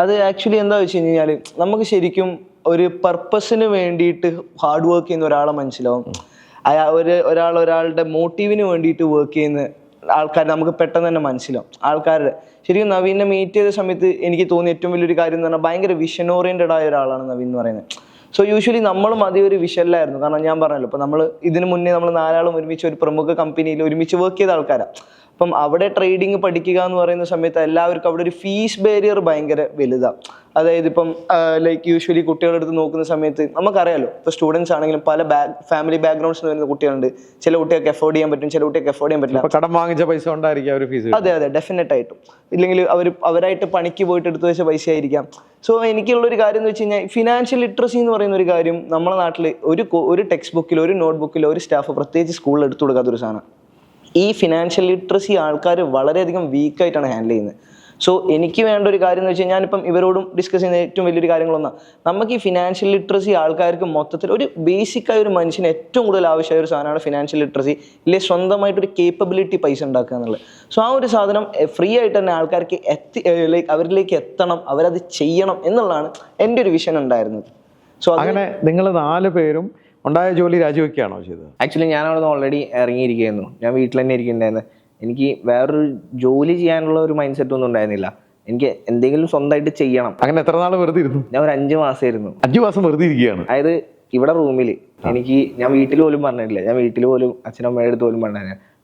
അത് ആക്ച്വലി എന്താ വെച്ച് കഴിഞ്ഞാൽ നമുക്ക് ശരിക്കും ഒരു പർപ്പസിന് വേണ്ടിയിട്ട് ഹാർഡ് വർക്ക് ചെയ്യുന്ന ഒരാളെ മനസ്സിലാവും. ഒരാളുടെ മോട്ടീവിന് വേണ്ടിയിട്ട് വർക്ക് ചെയ്യുന്ന ആൾക്കാർ നമുക്ക് പെട്ടെന്ന് തന്നെ മനസ്സിലാവും. ആൾക്കാരുടെ ശരിക്കും നവീനെ മീറ്റ് ചെയ്ത സമയത്ത് എനിക്ക് തോന്നിയ ഏറ്റവും വലിയൊരു കാര്യം എന്ന് പറഞ്ഞാൽ ഭയങ്കര വിഷൻ ഓറിയൻറ്റഡ് ആയ ഒരാളാണ് നവീൻ എന്ന് പറയുന്നത്. സോ യൂഷ്വലി നമ്മളും അതേ ഒരു വിഷനിലായിരുന്നു. കാരണം ഞാൻ പറഞ്ഞല്ലോ, ഇപ്പോൾ നമ്മൾ ഇതിന് മുന്നേ നമ്മൾ 4 ആളും ഒരുമിച്ച് ഒരു പ്രമുഖ കമ്പനിയിൽ ഒരുമിച്ച് വർക്ക് ചെയ്ത ആൾക്കാരാണ്. അപ്പം അവിടെ ട്രേഡിങ് പഠിക്കുക എന്ന് പറയുന്ന സമയത്ത് എല്ലാവർക്കും അവിടെ ഒരു ഫീസ് ബാരിയർ ഭയങ്കര വലുതാണ്. അതായത് ഇപ്പം ലൈക്ക് യൂഷ്വലി കുട്ടികളെടുത്ത് നോക്കുന്ന സമയത്ത് നമുക്കറിയാലോ, ഇപ്പോൾ സ്റ്റുഡൻസ് ആണെങ്കിലും പല ഫാമിലി ബാക്ക്ഗ്രൗണ്ട്സിൽ വരുന്ന കുട്ടികളുണ്ട്. ചില കുട്ടികൾക്ക് എഫോർഡ് ചെയ്യാൻ പറ്റും, ചില കുട്ടികൾക്ക് എഫോർഡ് ചെയ്യാൻ പറ്റില്ല. കടം വാങ്ങിച്ച പൈസ കൊണ്ടായിരിക്കും അവർ ഫീസ്. അതെ, ഡെഫിനറ്റ് ആയിട്ടും. ഇല്ലെങ്കിൽ അവരായിട്ട് പണിക്ക് പോയിട്ട് എടുത്തു വെച്ച പൈസ ആയിരിക്കാം. സോ എനിക്കുള്ളൊരു കാര്യം എന്ന് വെച്ച് കഴിഞ്ഞാൽ ഫിനാൻഷ്യൽ ലിറ്ററസി എന്ന് പറയുന്ന ഒരു കാര്യം നമ്മുടെ നാട്ടിൽ ഒരു ടെക്സ്റ്റ് ബുക്കിലോ ഒരു നോട്ട് ബുക്കിലോ ഒരു സ്റ്റാഫ് പ്രത്യേകിച്ച് സ്കൂളിൽ എടുത്തു കൊടുക്കാത്തൊരു സാധനം. ഈ ഫിനാൻഷ്യൽ ലിറ്ററസി ആൾക്കാർ വളരെയധികം വീക്കായിട്ടാണ് ഹാൻഡിൽ ചെയ്യുന്നത്. സോ എനിക്ക് വേണ്ട ഒരു കാര്യം എന്ന് വെച്ച് കഴിഞ്ഞാൽ ഞാനിപ്പം ഇവരോടും ഡിസ്കസ് ചെയ്യുന്ന ഏറ്റവും വലിയൊരു കാര്യങ്ങളൊന്നാണ്, നമുക്ക് ഈ ഫിനാൻഷ്യൽ ലിറ്ററസി ആൾക്കാർക്ക് മൊത്തത്തിൽ ഒരു ബേസിക്കായ ഒരു മനുഷ്യന് ഏറ്റവും കൂടുതൽ ആവശ്യമായ ഒരു സാധനമാണ് ഫിനാൻഷ്യൽ ലിറ്ററസി, ഇല്ലേ സ്വന്തമായിട്ടൊരു കേപ്പബിലിറ്റി പൈസ ഉണ്ടാക്കുക എന്നുള്ളത്. സോ ആ ഒരു സാധനം ഫ്രീ ആയിട്ട് തന്നെ ആൾക്കാർക്ക് അവരിലേക്ക് എത്തണം, അവരത് ചെയ്യണം എന്നുള്ളതാണ് എൻ്റെ ഒരു വിഷൻ ഉണ്ടായിരുന്നത്. സോ അങ്ങനെ നിങ്ങൾ 4 പേരും ഉണ്ടായ ജോലി രാജിവെക്കുകയാണോ ചെയ്തത്? ആക്ച്വലി ഞാൻ അവിടെ നിന്ന് ഓൾറെഡി ഇറങ്ങിയിരിക്കുകയായിരുന്നു. ഞാൻ വീട്ടിൽ തന്നെ ഇരിക്കുന്നുണ്ടായിരുന്നു. എനിക്ക് വേറൊരു ജോലി ചെയ്യാനുള്ള ഒരു മൈൻഡ് സെറ്റ് ഒന്നും ഉണ്ടായിരുന്നില്ല. എനിക്ക് എന്തെങ്കിലും സ്വന്തമായിട്ട് ചെയ്യണം. അങ്ങനെ എത്ര നാൾ വെറുതെ ഇരുന്നു? ഞാൻ ഒരു 5 മാസമായിരുന്നു. 5 മാസം വെറുതെ ഇരിക്കുകയാണ്? അതായത് ഇവിടെ റൂമിൽ ഞാൻ വീട്ടിൽ പോലും പറഞ്ഞിട്ടില്ല. ഞാൻ വീട്ടിൽ പോലും അച്ഛനമ്മയുടെ അടുത്ത് പോലും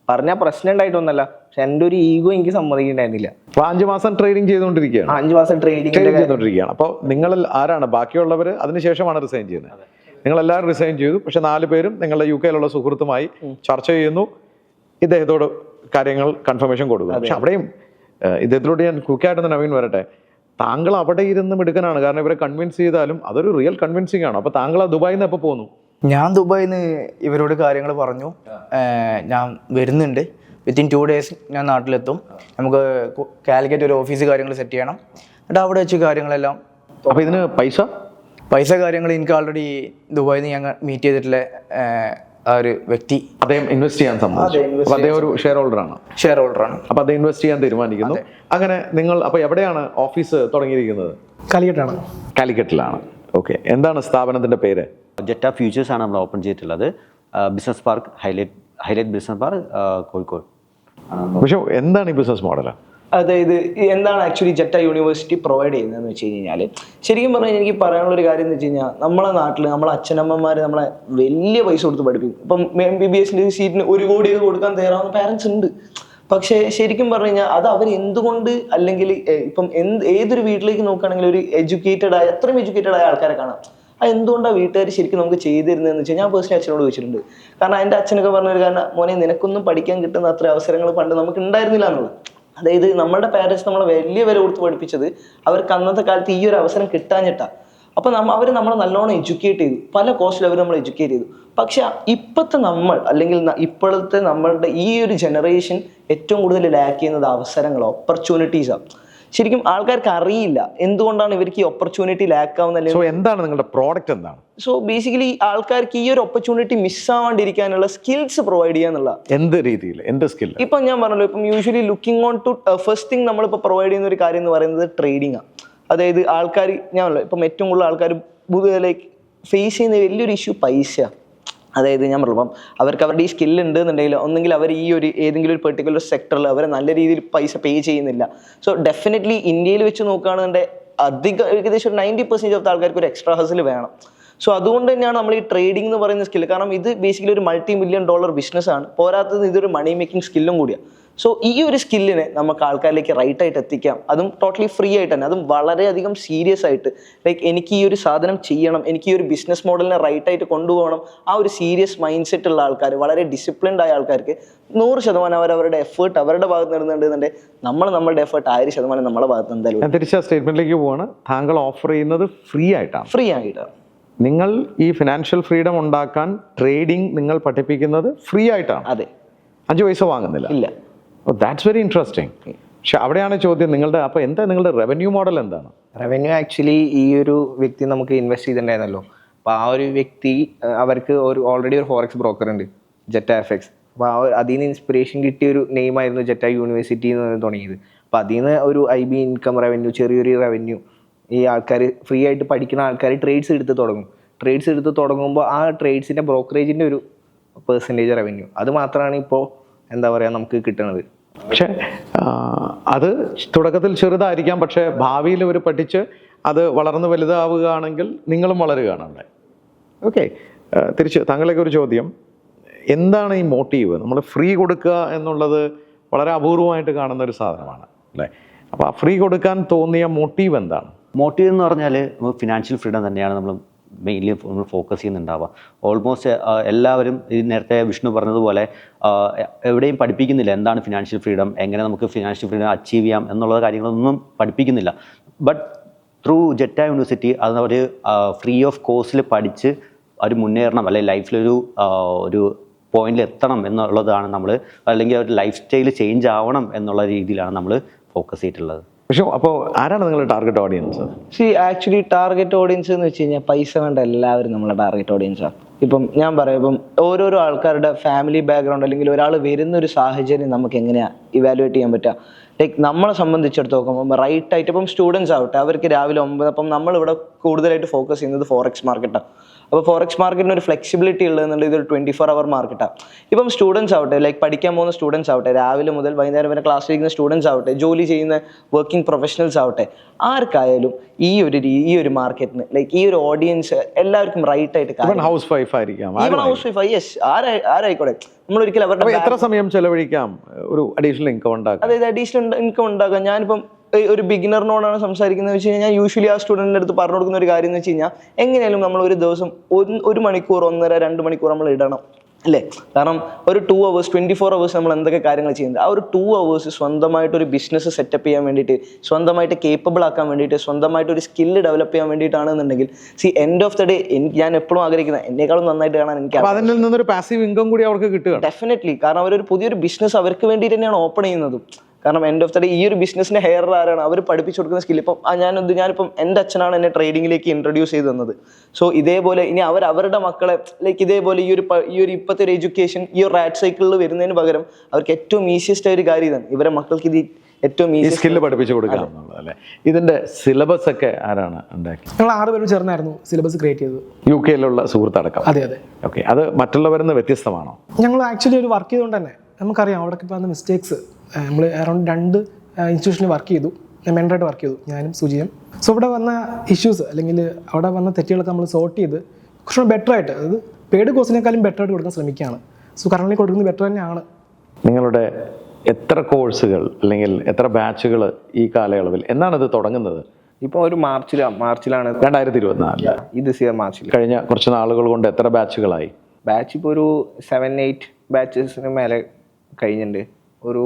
പറഞ്ഞാൽ പ്രശ്നം ഉണ്ടായിട്ടൊന്നല്ല, പക്ഷെ എൻ്റെ ഒരു ഈഗോ എനിക്ക് സമ്മതിക്കുന്നുണ്ടായിരുന്നില്ല. അപ്പോൾ 5 മാസം ട്രേഡിങ് ചെയ്തുകൊണ്ടിരിക്കുകയാണ്? 5 മാസം ട്രേഡിങ് ചെയ്തുകൊണ്ടിരിക്കുകയാണ്. അപ്പോൾ നിങ്ങളിൽ ആരാണ് ബാക്കിയുള്ളവർ അതിനുശേഷമാണ് റിസൈൻ ചെയ്യുന്നത്? നിങ്ങളെല്ലാവരും റിസൈൻ ചെയ്തു, പക്ഷെ 4 പേരും നിങ്ങളുടെ UK-യിലുള്ള സുഹൃത്തുമായി ചർച്ച ചെയ്യുന്നു, ഇദ്ദേഹത്തോട് കാര്യങ്ങൾ കൺഫർമേഷൻ കൊടുക്കുക. പക്ഷെ അവിടെയും ഇദ്ദേഹത്തിലൂടെ ഞാൻ ക്വിക്കായിട്ട് നവീൻ വരട്ടെ, താങ്കൾ അവിടെ ഇരുന്ന് മിടുക്കനാണ്. കാരണം ഇവരെ കൺവിൻസ് ചെയ്താലും അതൊരു റിയൽ കൺവിൻസിങ് ആണ്. അപ്പോൾ താങ്കൾ ആ ദുബായിൽ നിന്ന് എപ്പോൾ പോന്നു? ഞാൻ ദുബായിൽ നിന്ന് ഇവരോട് കാര്യങ്ങൾ പറഞ്ഞു, ഞാൻ വരുന്നുണ്ട്, വിത്തിൻ 2 days ഞാൻ നാട്ടിലെത്തും, നമുക്ക് കാലിക്കറ്റ് ഒരു ഓഫീസ് കാര്യങ്ങൾ സെറ്റ് ചെയ്യണം, എന്നിട്ട് അവിടെ വെച്ച് കാര്യങ്ങളെല്ലാം. അപ്പോൾ ഇതിന് പൈസ കാര്യങ്ങൾ എനിക്ക് ആൾറെഡി ദുബായിൽ നിന്ന് ഞങ്ങൾ മീറ്റ് ചെയ്തിട്ടുള്ള ആ ഒരു വ്യക്തി അദ്ദേഹം ഇൻവെസ്റ്റ് ചെയ്യാൻ സമ്മതിച്ചു. അപ്പോൾ അദ്ദേഹം ഒരു ഷെയർ ഹോൾഡറാണ്. അപ്പോൾ അദ്ദേഹം ഇൻവെസ്റ്റ് ചെയ്യാൻ തീരുമാനിക്കുന്നു. അങ്ങനെ നിങ്ങൾ അപ്പോൾ എവിടെയാണ് ഓഫീസ് തുടങ്ങിയിരിക്കുന്നത്? കാലിക്കറ്റിലാണ്. ഓക്കെ, എന്താണ് സ്ഥാപനത്തിന്റെ പേര്? ജെറ്റ ഫ്യൂച്ചേഴ്സ് ആണ് നമ്മൾ ഓപ്പൺ ചെയ്തിട്ടുള്ളത്. Business park highlight business park Kozhikode. പക്ഷേ എന്താണ് ഈ ബിസിനസ് മോഡൽ? അതായത് എന്താണ് ആക്ച്വലി ജെറ്റ യൂണിവേഴ്സിറ്റി പ്രൊവൈഡ് ചെയ്യുന്നതെന്ന് വെച്ച് കഴിഞ്ഞാൽ, ശരിക്കും പറഞ്ഞാൽ എനിക്ക് പറയാനുള്ളൊരു കാര്യം എന്ന് വെച്ച് കഴിഞ്ഞാൽ, നമ്മളെ നാട്ടിൽ നമ്മളെ അച്ഛനമ്മമാർ നമ്മളെ വലിയ പൈസ കൊടുത്ത് പഠിപ്പിക്കും. ഇപ്പം MBBS സീറ്റിന് 1 കോടിയൊക്കെ കൊടുക്കാൻ തയ്യാറാവുന്ന പാരൻസ് ഉണ്ട്. പക്ഷേ ശരിക്കും പറഞ്ഞു കഴിഞ്ഞാൽ അത് അവർ എന്തുകൊണ്ട്, അല്ലെങ്കിൽ ഇപ്പം ഏതൊരു വീട്ടിലേക്ക് നോക്കുകയാണെങ്കിൽ ഒരു എഡ്യൂക്കേറ്റഡ് ആയ, അത്രയും എഡ്യൂക്കേറ്റഡ് ആയ ആൾക്കാരെ കാണാം. അത് എന്തുകൊണ്ടാണ് വീട്ടുകാർ ശരിക്കും നമുക്ക് ചെയ്തു തരുന്നതെന്ന് വെച്ചാൽ ഞാൻ പേഴ്സണലി അച്ഛനോട് ചോദിച്ചിട്ടുണ്ട്. കാരണം എൻ്റെ അച്ഛനൊക്കെ പറഞ്ഞൊരു കാരണം, മോനെ നിനക്കൊന്നും പഠിക്കാൻ കിട്ടുന്ന അത്ര അവസരങ്ങൾ പണ്ട് നമുക്ക് ഉണ്ടായിരുന്നില്ല എന്നുള്ളത്. അതായത് നമ്മുടെ പാരൻസ് നമ്മളെ വലിയ വില കൊടുത്ത് പഠിപ്പിച്ചത് അവർക്ക് അന്നത്തെ കാലത്ത് ഈ ഒരു അവസരം കിട്ടാഞ്ഞിട്ടാ. അപ്പം അവർ നമ്മളെ നല്ലോണം എഡ്യൂക്കേറ്റ് ചെയ്തു, പല കോസ്റ്റിൽ അവർ നമ്മളെ എഡ്യൂക്കേറ്റ് ചെയ്തു. പക്ഷെ ഇപ്പോഴത്തെ നമ്മൾ, അല്ലെങ്കിൽ ഇപ്പോഴത്തെ നമ്മളുടെ ഈ ഒരു ജനറേഷൻ ഏറ്റവും കൂടുതൽ ലാക്ക് ചെയ്യുന്നത് അവസരങ്ങളോ ഓപ്പർച്യൂണിറ്റീസാണ്. ശരിക്കും ആൾക്കാർക്ക് അറിയില്ല എന്തുകൊണ്ടാണ് ഇവർക്ക് ഈ ഓപ്പർച്യൂണിറ്റി ലാക്ക് ആവുന്ന. സോ എന്താണ് നിങ്ങളുടെ പ്രോഡക്റ്റ് എന്താണ്? സോ ബേസിക്കലി ആൾക്കാർക്ക് ഈ ഒരു ഓപ്പർച്യൂണിറ്റി മിസ്സാവാണ്ടിരിക്കാനുള്ള സ്കിൽസ് പ്രൊവൈഡ് ചെയ്യാന്നുള്ള. എന്ത് രീതിയിൽ, എന്ത് സ്കിൽ? ഇപ്പം ഞാൻ പറഞ്ഞല്ലോ, ഇപ്പം usually looking on to first thing നമ്മളിപ്പോൾ പ്രൊവൈഡ് ചെയ്യുന്ന ഒരു കാര്യം എന്ന് പറയുന്നത് ട്രേഡിംഗ് ആണ്. അതായത് ആൾക്കാർ, ഞാനല്ലോ ഇപ്പം ഏറ്റവും കൂടുതൽ ആൾക്കാർ ലൈക്ക് ഫേസ് ചെയ്യുന്ന വലിയൊരു ഇഷ്യൂ പൈസ. അതായത് ഞാൻ പറഞ്ഞു, അപ്പം അവർക്ക് അവരുടെ ഈ സ്കില്ല് ഉണ്ട് എന്നുണ്ടെങ്കിൽ ഒന്നെങ്കിൽ അവർ ഈ ഒരു ഏതെങ്കിലും ഒരു പെർട്ടിക്കുലർ സെക്ടറിൽ അവർ നല്ല രീതിയിൽ പൈസ പേ ചെയ്യുന്നില്ല. സോ ഡെഫിനറ്റ്ലി ഇന്ത്യയിൽ വെച്ച് നോക്കുകയാണെന്നുണ്ടെങ്കിൽ ഏകദേശം ഒരു 90% ഓഫ് ആൾക്കാർക്ക് ഒരു എക്സ്ട്രാ ഹസിൽ വേണം. സോ അതുകൊണ്ട് തന്നെയാണ് നമ്മൾ ഈ ട്രേഡിംഗ് എന്ന് പറയുന്ന സ്കില്ല്. കാരണം ഇത് ബേസിക്കലി ഒരു $multi-million ബിസിനസ്സാണ്. പോരാത്തത് ഇതൊരു മണി മേക്കിംഗ് സ്കില്ലും കൂടിയാണ്. സോ ഈ ഒരു സ്കില്ലിനെ നമുക്ക് ആൾക്കാരിലേക്ക് റൈറ്റ് ആയിട്ട് എത്തിക്കാം, അതും ടോട്ടലി ഫ്രീ ആയിട്ട് തന്നെ, അതും വളരെയധികം സീരിയസ് ആയിട്ട്. ലൈക്ക് എനിക്ക് ഈ ഒരു സാധനം ചെയ്യണം, എനിക്ക് ഈ ഒരു ബിസിനസ് മോഡലിനെ റൈറ്റ് ആയിട്ട് കൊണ്ടുപോകണം, ആ ഒരു സീരിയസ് മൈൻഡ് സെറ്റ് ഉള്ള ആൾക്കാർ, വളരെ ഡിസിപ്ലിൻഡ് ആയ ആൾക്കാർക്ക് 100% അവരവരുടെ എഫേർട്ട് അവരുടെ ഭാഗത്ത് നടന്നുണ്ടെന്നുണ്ടെങ്കിൽ നമ്മളുടെ എഫേർട്ട് 1000% നമ്മളെ ഭാഗത്ത് എന്തായാലും. ഞാൻ തിരിച്ച സ്റ്റേറ്റ്മെന്റിലേക്ക് പോവാണ്. താങ്കൾ ഓഫർ ചെയ്യുന്നത് ഫ്രീ ആയിട്ടാണ്. ഫ്രീ ആയിട്ടാണ്. നിങ്ങൾ ഈ ഫിനാൻഷ്യൽ ഫ്രീഡം ഉണ്ടാക്കാൻ ട്രേഡിംഗ് നിങ്ങൾ പഠിപ്പിക്കുന്നത് ഫ്രീ ആയിട്ടാണ്. അതെ. 5 പൈസ വാങ്ങുന്നില്ല. ഇല്ല. That's very interesting. പക്ഷെ അവിടെയാണ് ചോദ്യം, നിങ്ങളുടെ അപ്പോൾ എന്താ നിങ്ങളുടെ റവന്യൂ മോഡൽ എന്താണ്? റവന്യൂ ആക്ച്വലി ഈ ഒരു വ്യക്തി നമുക്ക് ഇൻവെസ്റ്റ് ചെയ്തിട്ടുണ്ടായിരുന്നല്ലോ. അപ്പോൾ ആ ഒരു വ്യക്തി, അവർക്ക് ഓൾറെഡി ഒരു ഫോറക്സ് ബ്രോക്കർ ഉണ്ട്, ജെറ്റ എഫ്എക്സ്. അപ്പോൾ അതിൽ നിന്ന് ഇൻസ്പിറേഷൻ കിട്ടിയ ഒരു നെയിമായിരുന്നു ജെറ്റ യൂണിവേഴ്സിറ്റി എന്ന് തുടങ്ങിയത്. അപ്പോൾ അതിൽ നിന്ന് ഒരു IB ഇൻകം റവന്യൂ, ചെറിയൊരു റവന്യൂ ഈ ആൾക്കാർ ഫ്രീ ആയിട്ട് പഠിക്കുന്ന ആൾക്കാർ ട്രേഡ്സ് എടുത്ത് തുടങ്ങും. ട്രേഡ്സ് എടുത്ത് തുടങ്ങുമ്പോൾ ആ ട്രേഡ്സിൻ്റെ ബ്രോക്കറേജിൻ്റെ ഒരു പെർസെൻറ്റേജ് റവന്യൂ അത് മാത്രമാണ് ഇപ്പോൾ എന്താ പറയുക നമുക്ക് കിട്ടുന്നത്. പക്ഷേ അത് തുടക്കത്തിൽ ചെറുതായിരിക്കാം, പക്ഷേ ഭാവിയിൽ അവർ പഠിച്ച് അത് വളർന്ന് വലുതാവുകയാണെങ്കിൽ നിങ്ങളും വളരുകയാണല്ലേ. ഓക്കെ, തിരിച്ച് താങ്കളേക്ക് ഒരു ചോദ്യം. എന്താണ് ഈ മോട്ടീവ്? നമ്മൾ ഫ്രീ കൊടുക്കുക എന്നുള്ളത് വളരെ അപൂർവമായിട്ട് കാണുന്ന ഒരു സാധനമാണ് അല്ലേ. അപ്പോൾ ആ ഫ്രീ കൊടുക്കാൻ തോന്നിയ മോട്ടീവ് എന്താണ്? മോട്ടീവ് എന്ന് പറഞ്ഞാൽ ഫിനാൻഷ്യൽ ഫ്രീഡം തന്നെയാണ് നമ്മൾ മെയിൻലി നമ്മൾ ഫോക്കസ് ചെയ്യുന്നുണ്ടാവുക. ഓൾമോസ്റ്റ് എല്ലാവരും ഈ നേരത്തെ വിഷ്ണു പറഞ്ഞതുപോലെ എവിടെയും പഠിപ്പിക്കുന്നില്ല എന്താണ് ഫിനാൻഷ്യൽ ഫ്രീഡം, എങ്ങനെ നമുക്ക് ഫിനാൻഷ്യൽ ഫ്രീഡം അച്ചീവ് ചെയ്യാം എന്നുള്ള കാര്യങ്ങളൊന്നും പഠിപ്പിക്കുന്നില്ല. ബട്ട് ത്രൂ ജെറ്റ യൂണിവേഴ്സിറ്റി അത് അവർ ഫ്രീ ഓഫ് കോസ്റ്റിൽ പഠിച്ച് അവർ മുന്നേറണം, അല്ലെങ്കിൽ ലൈഫിലൊരു ഒരു പോയിന്റിൽ എത്തണം എന്നുള്ളതാണ് നമ്മൾ, അല്ലെങ്കിൽ ഒരു ലൈഫ് സ്റ്റൈൽ ചേഞ്ച് ആവണം എന്നുള്ള രീതിയിലാണ് നമ്മൾ ഫോക്കസ് ചെയ്തിട്ടുള്ളത്. പക്ഷേ അപ്പോൾ ആരാണ് നിങ്ങളുടെ target audience? Actually target audience എന്ന് വെച്ച് കഴിഞ്ഞാൽ പൈസ വേണ്ട എല്ലാവരും നമ്മളെ ടാർഗറ്റ് ഓഡിയൻസാണ്. ഇപ്പം ഞാൻ പറയാം, ഇപ്പം ഓരോരോ ആൾക്കാരുടെ ഫാമിലി ബാക്ക്ഗ്രൗണ്ട് അല്ലെങ്കിൽ ഒരാൾ വരുന്ന ഒരു സാഹചര്യം നമുക്ക് എങ്ങനെയാണ് ഇവാലുവേറ്റ് ചെയ്യാൻ പറ്റുക. ലൈക്ക് നമ്മളെ സംബന്ധിച്ചിടത്ത് നോക്കുമ്പോൾ റൈറ്റ് ആയിട്ട് ഇപ്പം സ്റ്റുഡൻസ് ആവട്ടെ, അവർക്ക് രാവിലെ 9, അപ്പം നമ്മളിവിടെ കൂടുതലായിട്ട് ഫോക്കസ് ചെയ്യുന്നത് ഫോറക്സ് മാർക്കറ്റാണ്. അപ്പോൾ ഫോറക്സ് മാർക്കറ്റിന് ഒരു ഫ്ലെക്സിബിലിറ്റി ഉള്ളതെന്നുണ്ടെങ്കിൽ ഇതൊരു 24 hour മാർക്കറ്റാണ്. ഇപ്പം സ്റ്റുഡൻസ് ആവട്ടെ, ലൈക്ക് പഠിക്കാൻ പോകുന്ന സ്റ്റുഡൻസ് ആവട്ടെ, രാവിലെ മുതൽ വൈകുന്നേരം വരെ ക്ലാസ്സിലിരിക്കുന്ന സ്റ്റുഡൻസ് ആവട്ടെ, ജോലി ചെയ്യുന്ന വർക്കിംഗ് പ്രൊഫഷണൽസ് ആവട്ടെ, ആർക്കായാലും ഈ ഒരു മാർക്കറ്റിന് ലൈക്ക് ഈ ഒരു ഓഡിയൻസ് എല്ലാവർക്കും റൈറ്റ് ആയിട്ട് ഹൗസ് വൈഫ് ആയിരിക്കാം, യെസ് ആരായിക്കോട്ടെ, നമ്മൾ ഒരിക്കലും അവരുടെ എത്ര സമയം ചെലവഴിക്കാം ഒരു അഡീഷണൽ ഇൻകം ഉണ്ടാക്കാം. അതായത് അഡീഷണൽ ഇൻകം ഉണ്ടാക്കാം. ഞാനിപ്പം ഒരു ബിഗിനറിനോടാണ് സംസാരിക്കുന്നത് വെച്ച് കഴിഞ്ഞാൽ ഞാൻ യൂഷ്വലി ആ സ്റ്റുഡൻറ്റിൻ്റെ അടുത്ത് പറഞ്ഞു കൊടുക്കുന്ന ഒരു കാര്യം എന്ന് വെച്ച് കഴിഞ്ഞാൽ എങ്ങനെയാലും നമ്മൾ ഒരു ദിവസം 1 മണിക്കൂർ 1.5-2 മണിക്കൂർ നമ്മൾ ഇടണം അല്ലേ. കാരണം ഒരു 2 hours 24 hours നമ്മൾ എന്തൊക്കെ കാര്യങ്ങൾ ചെയ്യുന്നത്, ആ ഒരു 2 hours സ്വന്തമായിട്ട് ഒരു ബിസിനസ് സെറ്റപ്പ് ചെയ്യാൻ വേണ്ടിയിട്ട്, സ്വന്തമായിട്ട് കേപ്പബിൾ ആക്കാൻ വേണ്ടിയിട്ട്, സ്വന്തമായിട്ട് ഒരു സ്കില്ല് ഡെവലപ്പ് ചെയ്യാൻ വേണ്ടിയിട്ടാണെന്നുണ്ടെങ്കിൽ എൻഡ് ഓഫ് ദ ഡേ ഞാൻ എപ്പോഴും ആഗ്രഹിക്കുന്നത് എന്നേക്കാളും നന്നായിട്ട് കാണാൻ എനിക്ക് അതിൽ നിന്നൊരു പാസീവ് ഇൻകം കൂടി അവർക്ക് കിട്ടുക. ഡെഫിനറ്റ്ലി. കാരണം അവരൊരു പുതിയൊരു ബിസിനസ് അവർക്ക് വേണ്ടിയിട്ട് തന്നെയാണ് ഓപ്പൺ ചെയ്യുന്നതും. കാരണം എൻഡ് ഓഫ് ദ ഡേ ഈ ഒരു ബിസിനസ്സിന്റെ ഹെയർ ആരാണ് അവർ പഠിപ്പിച്ചു കൊടുക്കുന്ന സ്കിൽ. ഇപ്പം ഞാനിപ്പം എൻ്റെ അച്ഛനാണ് എന്നെ ട്രേഡിങ്ങിലേക്ക് ഇൻട്രൊഡ്യൂസ് ചെയ്ത് തന്നത്. സോ ഇതേപോലെ ഇനി അവരുടെ മക്കളെ ലൈക്ക് ഇതേപോലെ ഈ ഒരു ഇപ്പോഴത്തെ ഒരു എഡ്യൂക്കേഷൻ ഈ ഒരു റാറ്റ് സൈക്കിളിൽ വരുന്നതിന് പകരം അവർക്ക് ഏറ്റവും ഈസിയസ്റ്റ് ഒരു കാര്യം ഇതാണ്, ഇവരെ മക്കൾക്ക് ഇത് ഏറ്റവും ഈസി സ്കില്ല് പഠിപ്പിച്ചു കൊടുക്കുക എന്നുള്ളത്. ഇതിന്റെ സിലബസ് ഒക്കെ ആരാണ് ഉണ്ടാക്കി? ഞങ്ങൾ 6 പേരും ചേർന്നായിരുന്നു സിലബസ് ക്രിയേറ്റ് ചെയ്തത്. UK സുഹൃത്തടക്കം. അതെ. ഓക്കെ, അത് മറ്റുള്ളവരിൽ നിന്ന് വ്യത്യസ്തമാണോ? ഞങ്ങൾ ആക്ച്വലി ഒരു വർക്ക് ചെയ്തുകൊണ്ട് തന്നെ നമുക്കറിയാം അവിടെ ഇപ്പോൾ വന്ന മിസ്റ്റേക്സ്. നമ്മൾ അറൗണ്ട് 2 ഇൻസ്റ്റിറ്റ്യൂഷനിൽ വർക്ക് ചെയ്തു, മെൻറ്ററായിട്ട് വർക്ക് ചെയ്തു ഞാനും സുജിയും. സോ ഇവിടെ വന്ന ഇഷ്യൂസ് അല്ലെങ്കിൽ അവിടെ വന്ന തെറ്റുകളൊക്കെ നമ്മൾ സോർട്ട് ചെയ്ത് കുറച്ചുകൂടെ ബെറ്റർ ആയിട്ട്, അതായത് പെയ്ഡ് കോഴ്സിനേക്കാളും ബെറ്റർ ആയിട്ട് കൊടുക്കാൻ ശ്രമിക്കുകയാണ്. സോ കറണ്ട്ലി കൊടുക്കുന്നത് ബെറ്റർ തന്നെയാണ്. നിങ്ങളുടെ എത്ര കോഴ്സുകൾ അല്ലെങ്കിൽ എത്ര ബാച്ചുകൾ ഈ കാലയളവിൽ എന്നാണ് ഇത് തുടങ്ങുന്നത്? ഇപ്പോൾ ഒരു മാർച്ചിലാണ് 2024 ഈ ദിസ് ഇയർ മാർച്ചിൽ. കഴിഞ്ഞ കുറച്ച് നാളുകൾ കൊണ്ട് എത്ര ബാച്ചുകളായി? ബാച്ച് ഇപ്പോൾ ഒരു 7-8 ബാച്ചസിന് മേലെ കഴിഞ്ഞിട്ടുണ്ട്. ഒരു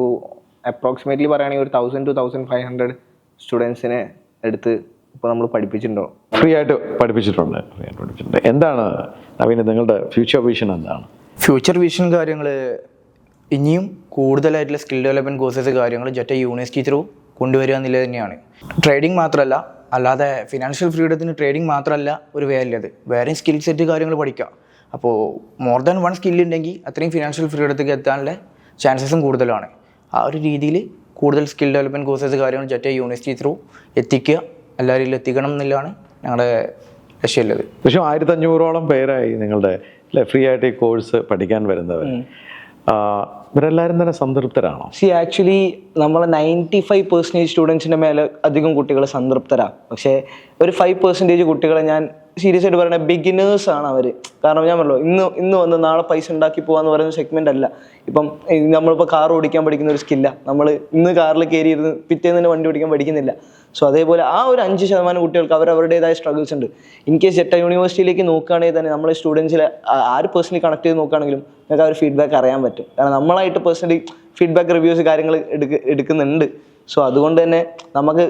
അപ്രോക്സിമേറ്റ്ലി പറയുകയാണെങ്കിൽ ഒരു 1000 to 1500 സ്റ്റുഡൻസിനെ എടുത്ത് ഇപ്പോൾ നമ്മൾ പഠിപ്പിച്ചിട്ടുണ്ടോ? ഫ്രീ ആയിട്ട് പഠിപ്പിച്ചിട്ടുണ്ട്. എന്താണ് നവീന് നിങ്ങളുടെ ഫ്യൂച്ചർ വിഷൻ എന്താണ്? ഫ്യൂച്ചർ വിഷൻ കാര്യങ്ങൾ ഇനിയും കൂടുതലായിട്ടുള്ള സ്കിൽ ഡെവലപ്മെൻറ്റ് കോഴ്സസ് കാര്യങ്ങൾ ജെറ്റ യൂണിവേഴ്സിറ്റി ത്രൂ കൊണ്ടുവരിക എന്നുള്ളത് തന്നെയാണ്. ട്രേഡിംഗ് മാത്രമല്ല, അല്ലാതെ ഫിനാൻഷ്യൽ ഫ്രീഡത്തിന് ട്രേഡിംഗ് മാത്രമല്ല ഒരു വേ അല്ലത്, വേറെയും സ്കിൽ സെറ്റ് കാര്യങ്ങൾ പഠിക്കുക. അപ്പോൾ മോർ ദാൻ വൺ സ്കിൽ ഉണ്ടെങ്കിൽ അത്രയും ഫിനാൻഷ്യൽ ഫ്രീഡത്തേക്ക് എത്താനുള്ള ചാൻസസും കൂടുതലാണ്. ആ ഒരു രീതിയിൽ കൂടുതൽ സ്കിൽ ഡെവലപ്മെൻറ്റ് കോഴ്സസ് കാര്യങ്ങൾ ജെറ്റ യൂണിവേഴ്സിറ്റി ത്രൂ എത്തിക്കുക, എല്ലാവരിലും എത്തിക്കണം എന്നുള്ളതാണ് ഞങ്ങളുടെ ലക്ഷ്യമുള്ളത്. പക്ഷേ 1500ഓളം പേരായി നിങ്ങളുടെ ഫ്രീ ആയിട്ട് ഈ കോഴ്സ് പഠിക്കാൻ വരുന്നവർ. ഇവരെല്ലാവരും തന്നെ സംതൃപ്തരാണോ? ആക്ച്വലി നമ്മളെ 95% സ്റ്റുഡൻസിൻ്റെ മേലെ അധികം കുട്ടികൾ സംതൃപ്തരാണ്. പക്ഷേ ഒരു 5% കുട്ടികളെ ഞാൻ സീരിയസ് ആയിട്ട് പറയുന്നത് ബിഗിനേഴ്സ് ആണ് അവർ. കാരണം ഞാൻ പറഞ്ഞല്ലോ, ഇന്ന് വന്ന് നാളെ പൈസ ഉണ്ടാക്കി പോകാന്ന് പറയുന്ന സെഗ്മെന്റ് അല്ല. ഇപ്പം നമ്മളിപ്പോൾ കാർ ഓടിക്കാൻ പഠിക്കുന്ന ഒരു സ്കില്ല, നമ്മൾ ഇന്ന് കാറിൽ കയറിയിരുന്ന് പിറ്റേന്ന് തന്നെ വണ്ടി ഓടിക്കാൻ പഠിക്കുന്നില്ല. സോ അതേപോലെ ആ ഒരു 5% കുട്ടികൾക്ക് അവരുടേതായ സ്ട്രഗിൾസ് ഉണ്ട്. ഇൻ കേസ് ജെറ്റ യൂണിവേഴ്സിറ്റിയിലേക്ക് നോക്കുകയാണെങ്കിൽ തന്നെ നമ്മളെ സ്റ്റുഡൻസിലെ ആര് പേഴ്സണലി കണക്ട് ചെയ്ത് നോക്കുകയാണെങ്കിലും നിങ്ങൾക്ക് ആ ഒരു ഫീഡ്ബാക്ക് അറിയാൻ പറ്റും. കാരണം നമ്മളായിട്ട് പേഴ്സണലി ഫീഡ്ബാക്ക് റിവ്യൂസ് കാര്യങ്ങൾ എടുക്കുന്നുണ്ട്. സോ അതുകൊണ്ട് തന്നെ നമുക്ക്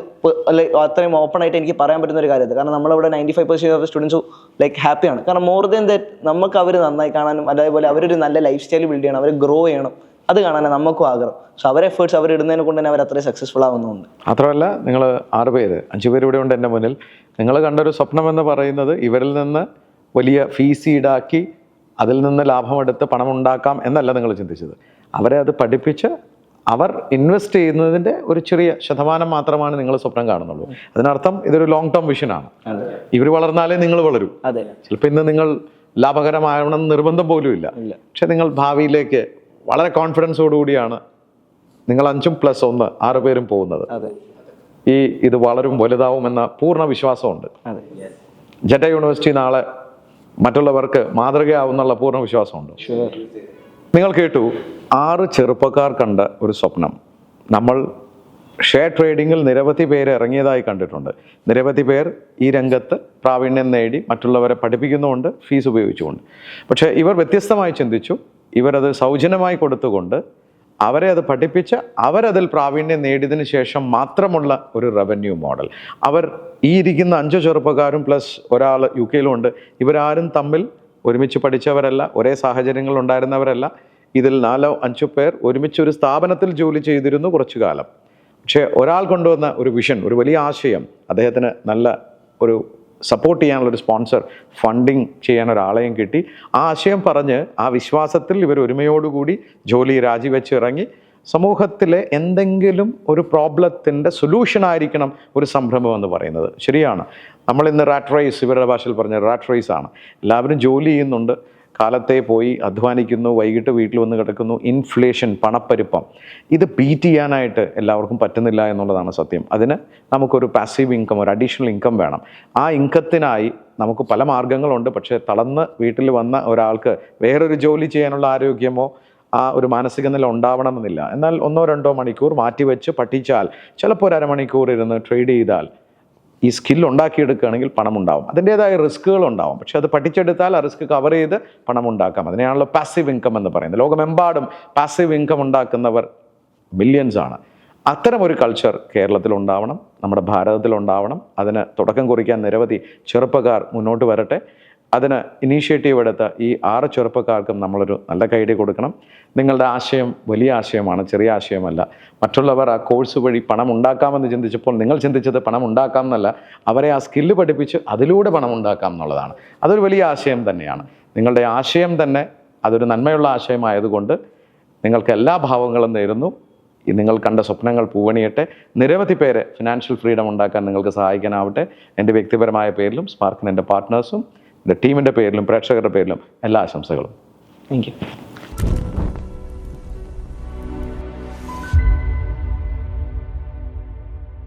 അത്രയും ഓപ്പൺ ആയിട്ട് എനിക്ക് പറയാൻ പറ്റുന്ന ഒരു കാര്യമാണ്. കാരണം നമ്മളിവിടെ 95% ഓഫ് സ്റ്റുഡൻസ് ലൈക്ക് ഹാപ്പിയാണ്. കാരണം മോർ ദാൻ ദാറ്റ് നമുക്ക് അവർ നന്നായി കാണാനും അതേപോലെ അവരൊരു നല്ല ലൈഫ് സ്റ്റൈൽ ബിൽഡ് ചെയ്യണം, അവർ ഗ്രോ ചെയ്യണം, അത് കാണാനാണ് നമുക്കും ആഗ്രഹം. സോ അവരെ എഫേർട്സ് അവർ ഇടുന്നതിനെ കൊണ്ട് തന്നെ അവർ അത്രയും സക്സസ്ഫുൾ ആവുന്നുണ്ട്. മാത്രമല്ല നിങ്ങൾ 6 പേര് 5 പേര് ഇവിടെ ഉണ്ട് എൻ്റെ മുന്നിൽ. നിങ്ങൾ കണ്ടൊരു സ്വപ്നം എന്ന് പറയുന്നത് ഇവരിൽ നിന്ന് വലിയ ഫീസ് ഈടാക്കി അതിൽ നിന്ന് ലാഭമെടുത്ത് പണം ഉണ്ടാക്കാം എന്നല്ല നിങ്ങൾ ചിന്തിച്ചത്. അവരെ അത് പഠിപ്പിച്ച് അവർ ഇൻവെസ്റ്റ് ചെയ്യുന്നതിൻ്റെ ഒരു ചെറിയ ശതമാനം മാത്രമാണ് നിങ്ങൾ സ്വപ്നം കാണുന്നുള്ളൂ. അതിനർത്ഥം ഇതൊരു ലോങ് ടേം വിഷനാണ്. ഇവർ വളർന്നാലേ നിങ്ങൾ വളരും. ചിലപ്പോൾ ഇന്ന് നിങ്ങൾ ലാഭകരമാവണം നിർബന്ധം പോലും ഇല്ല. പക്ഷെ നിങ്ങൾ ഭാവിയിലേക്ക് വളരെ കോൺഫിഡൻസോടുകൂടിയാണ് നിങ്ങൾ 5+1 6 പേരും പോകുന്നത്. ഇത് വളരും വലുതാവുമെന്ന പൂർണ്ണ വിശ്വാസമുണ്ട്. ജെറ്റ യൂണിവേഴ്സിറ്റി നാളെ മറ്റുള്ളവർക്ക് മാതൃകയാവുന്നുള്ള പൂർണ്ണ വിശ്വാസമുണ്ട്. നിങ്ങൾ കേട്ടു 6 ചെറുപ്പക്കാർ കണ്ട ഒരു സ്വപ്നം. നമ്മൾ ഷെയർ ട്രേഡിങ്ങിൽ നിരവധി പേര് ഇറങ്ങിയതായി കണ്ടിട്ടുണ്ട്. നിരവധി പേർ ഈ രംഗത്ത് പ്രാവീണ്യം നേടി മറ്റുള്ളവരെ പഠിപ്പിക്കുന്നുമുണ്ട്, ഫീസ് ഉപയോഗിച്ചുകൊണ്ട്. പക്ഷേ ഇവർ വ്യത്യസ്തമായി ചിന്തിച്ചു. ഇവരത് സൗജന്യമായി കൊടുത്തുകൊണ്ട് അവരെ അത് പഠിപ്പിച്ച് അവരതിൽ പ്രാവീണ്യം നേടിയതിന് ശേഷം മാത്രമുള്ള ഒരു റവന്യൂ മോഡൽ. അവർ ഈ ഇരിക്കുന്ന 5 ചെറുപ്പക്കാരും പ്ലസ് ഒരാൾ UK-യിലുണ്ട്. ഇവരാരും തമ്മിൽ ഒരുമിച്ച് പഠിച്ചവരല്ല, ഒരേ സാഹചര്യങ്ങളിൽ ഉണ്ടായിരുന്നവരല്ല. ഇതിൽ 4-5 പേർ ഒരുമിച്ച് ഒരു സ്ഥാപനത്തിൽ ജോലി ചെയ്തിരുന്നു കുറച്ചു കാലം. പക്ഷേ ഒരാൾ കൊണ്ടുവന്ന ഒരു വിഷൻ, ഒരു വലിയ ആശയം, അദ്ദേഹത്തിന് നല്ല ഒരു സപ്പോർട്ട് ചെയ്യാനുള്ളൊരു സ്പോൺസർ, ഫണ്ടിങ് ചെയ്യാൻ ഒരാളെയും കിട്ടി. ആ ആശയം പറഞ്ഞ് ആ വിശ്വാസത്തിൽ ഇവർ ഒരുമയോടുകൂടി ജോലി രാജിവെച്ച് ഇറങ്ങി സമൂഹത്തിലെ എന്തെങ്കിലും ഒരു പ്രോബ്ലത്തിൻ്റെ സൊല്യൂഷൻ ആയിരിക്കണം ഒരു സംരംഭം എന്ന് പറയുന്നത്. ശരിയാണ്, നമ്മളിന്ന് റാറ്റ് റേസ്, ഇവരുടെ ഭാഷയിൽ പറഞ്ഞ റാറ്റ് റേസ് ആണ്. എല്ലാവരും ജോലി ചെയ്യുന്നുണ്ട്, കാലത്തെ പോയി അധ്വാനിക്കുന്നു, വൈകിട്ട് വീട്ടിൽ വന്ന് കിടക്കുന്നു. ഇൻഫ്ലേഷൻ, പണപ്പെരുപ്പം, ഇത് ബീറ്റ് ചെയ്യാനായിട്ട് എല്ലാവർക്കും പറ്റുന്നില്ല എന്നുള്ളതാണ് സത്യം. അതിന് നമുക്കൊരു പാസീവ് ഇൻകം, ഒരു അഡീഷണൽ ഇൻകം വേണം. ആ ഇൻകത്തിനായി നമുക്ക് പല മാർഗങ്ങളുണ്ട്. പക്ഷേ തളർന്ന് വീട്ടിൽ വന്ന ഒരാൾക്ക് വേറൊരു ജോലി ചെയ്യാനുള്ള ആരോഗ്യമോ ആ ഒരു മാനസിക നില ഉണ്ടാവണമെന്നില്ല. എന്നാൽ 1-2 മണിക്കൂർ മാറ്റിവെച്ച് പഠിച്ചാൽ, ചിലപ്പോൾ ഒരു അരമണിക്കൂർ ഇരുന്ന് ട്രേഡ് ചെയ്താൽ ഈ സ്കിൽ ഉണ്ടാക്കിയെടുക്കുകയാണെങ്കിൽ പണമുണ്ടാവും. അതിൻ്റേതായ റിസ്ക്കുകൾ ഉണ്ടാവും. പക്ഷെ അത് പഠിച്ചെടുത്താൽ ആ റിസ്ക് കവർ ചെയ്ത് പണമുണ്ടാക്കാം. അതിനെയാണല്ലോ പാസീവ് ഇൻകം എന്ന് പറയുന്നത്. ലോകമെമ്പാടും പാസീവ് ഇൻകം ഉണ്ടാക്കുന്നവർ മില്യൺസ് ആണ്. അത്തരമൊരു കൾച്ചർ കേരളത്തിലുണ്ടാവണം, നമ്മുടെ ഭാരതത്തിലുണ്ടാവണം. അതിന് തുടക്കം കുറിക്കാൻ നിരവധി ചെറുപ്പക്കാർ മുന്നോട്ട് വരട്ടെ. അതിന് ഇനീഷ്യേറ്റീവ് എടുത്ത ഈ 6 ചെറുപ്പക്കാർക്കും നമ്മളൊരു നല്ല കൈഡി കൊടുക്കണം. നിങ്ങളുടെ ആശയം വലിയ ആശയമാണ്, ചെറിയ ആശയമല്ല. മറ്റുള്ളവർ ആ കോഴ്സ് വഴി പണം ഉണ്ടാക്കാമെന്ന് ചിന്തിച്ചപ്പോൾ നിങ്ങൾ ചിന്തിച്ചത് പണം ഉണ്ടാക്കാം എന്നല്ല, അവരെ ആ സ്കില്ല് പഠിപ്പിച്ച് അതിലൂടെ പണം ഉണ്ടാക്കാം എന്നുള്ളതാണ്. അതൊരു വലിയ ആശയം തന്നെയാണ്. നിങ്ങളുടെ ആശയം തന്നെ അതൊരു നന്മയുള്ള ആശയമായതുകൊണ്ട് നിങ്ങൾക്ക് എല്ലാ ഭാവങ്ങളും നേരുന്നു. നിങ്ങൾ കണ്ട സ്വപ്നങ്ങൾ പൂവണിയട്ടെ. നിരവധി പേരെ ഫിനാൻഷ്യൽ ഫ്രീഡം ഉണ്ടാക്കാൻ നിങ്ങൾക്ക് സഹായിക്കാനാവട്ടെ. എൻ്റെ വ്യക്തിപരമായ പേരിലും സ്പാർക്കിന് എൻ്റെ പാർട്ട്നേഴ്സും എൻ്റെ ടീമിൻ്റെ പേരിലും പ്രേക്ഷകരുടെ പേരിലും എല്ലാ ആശംസകളും. Thank you.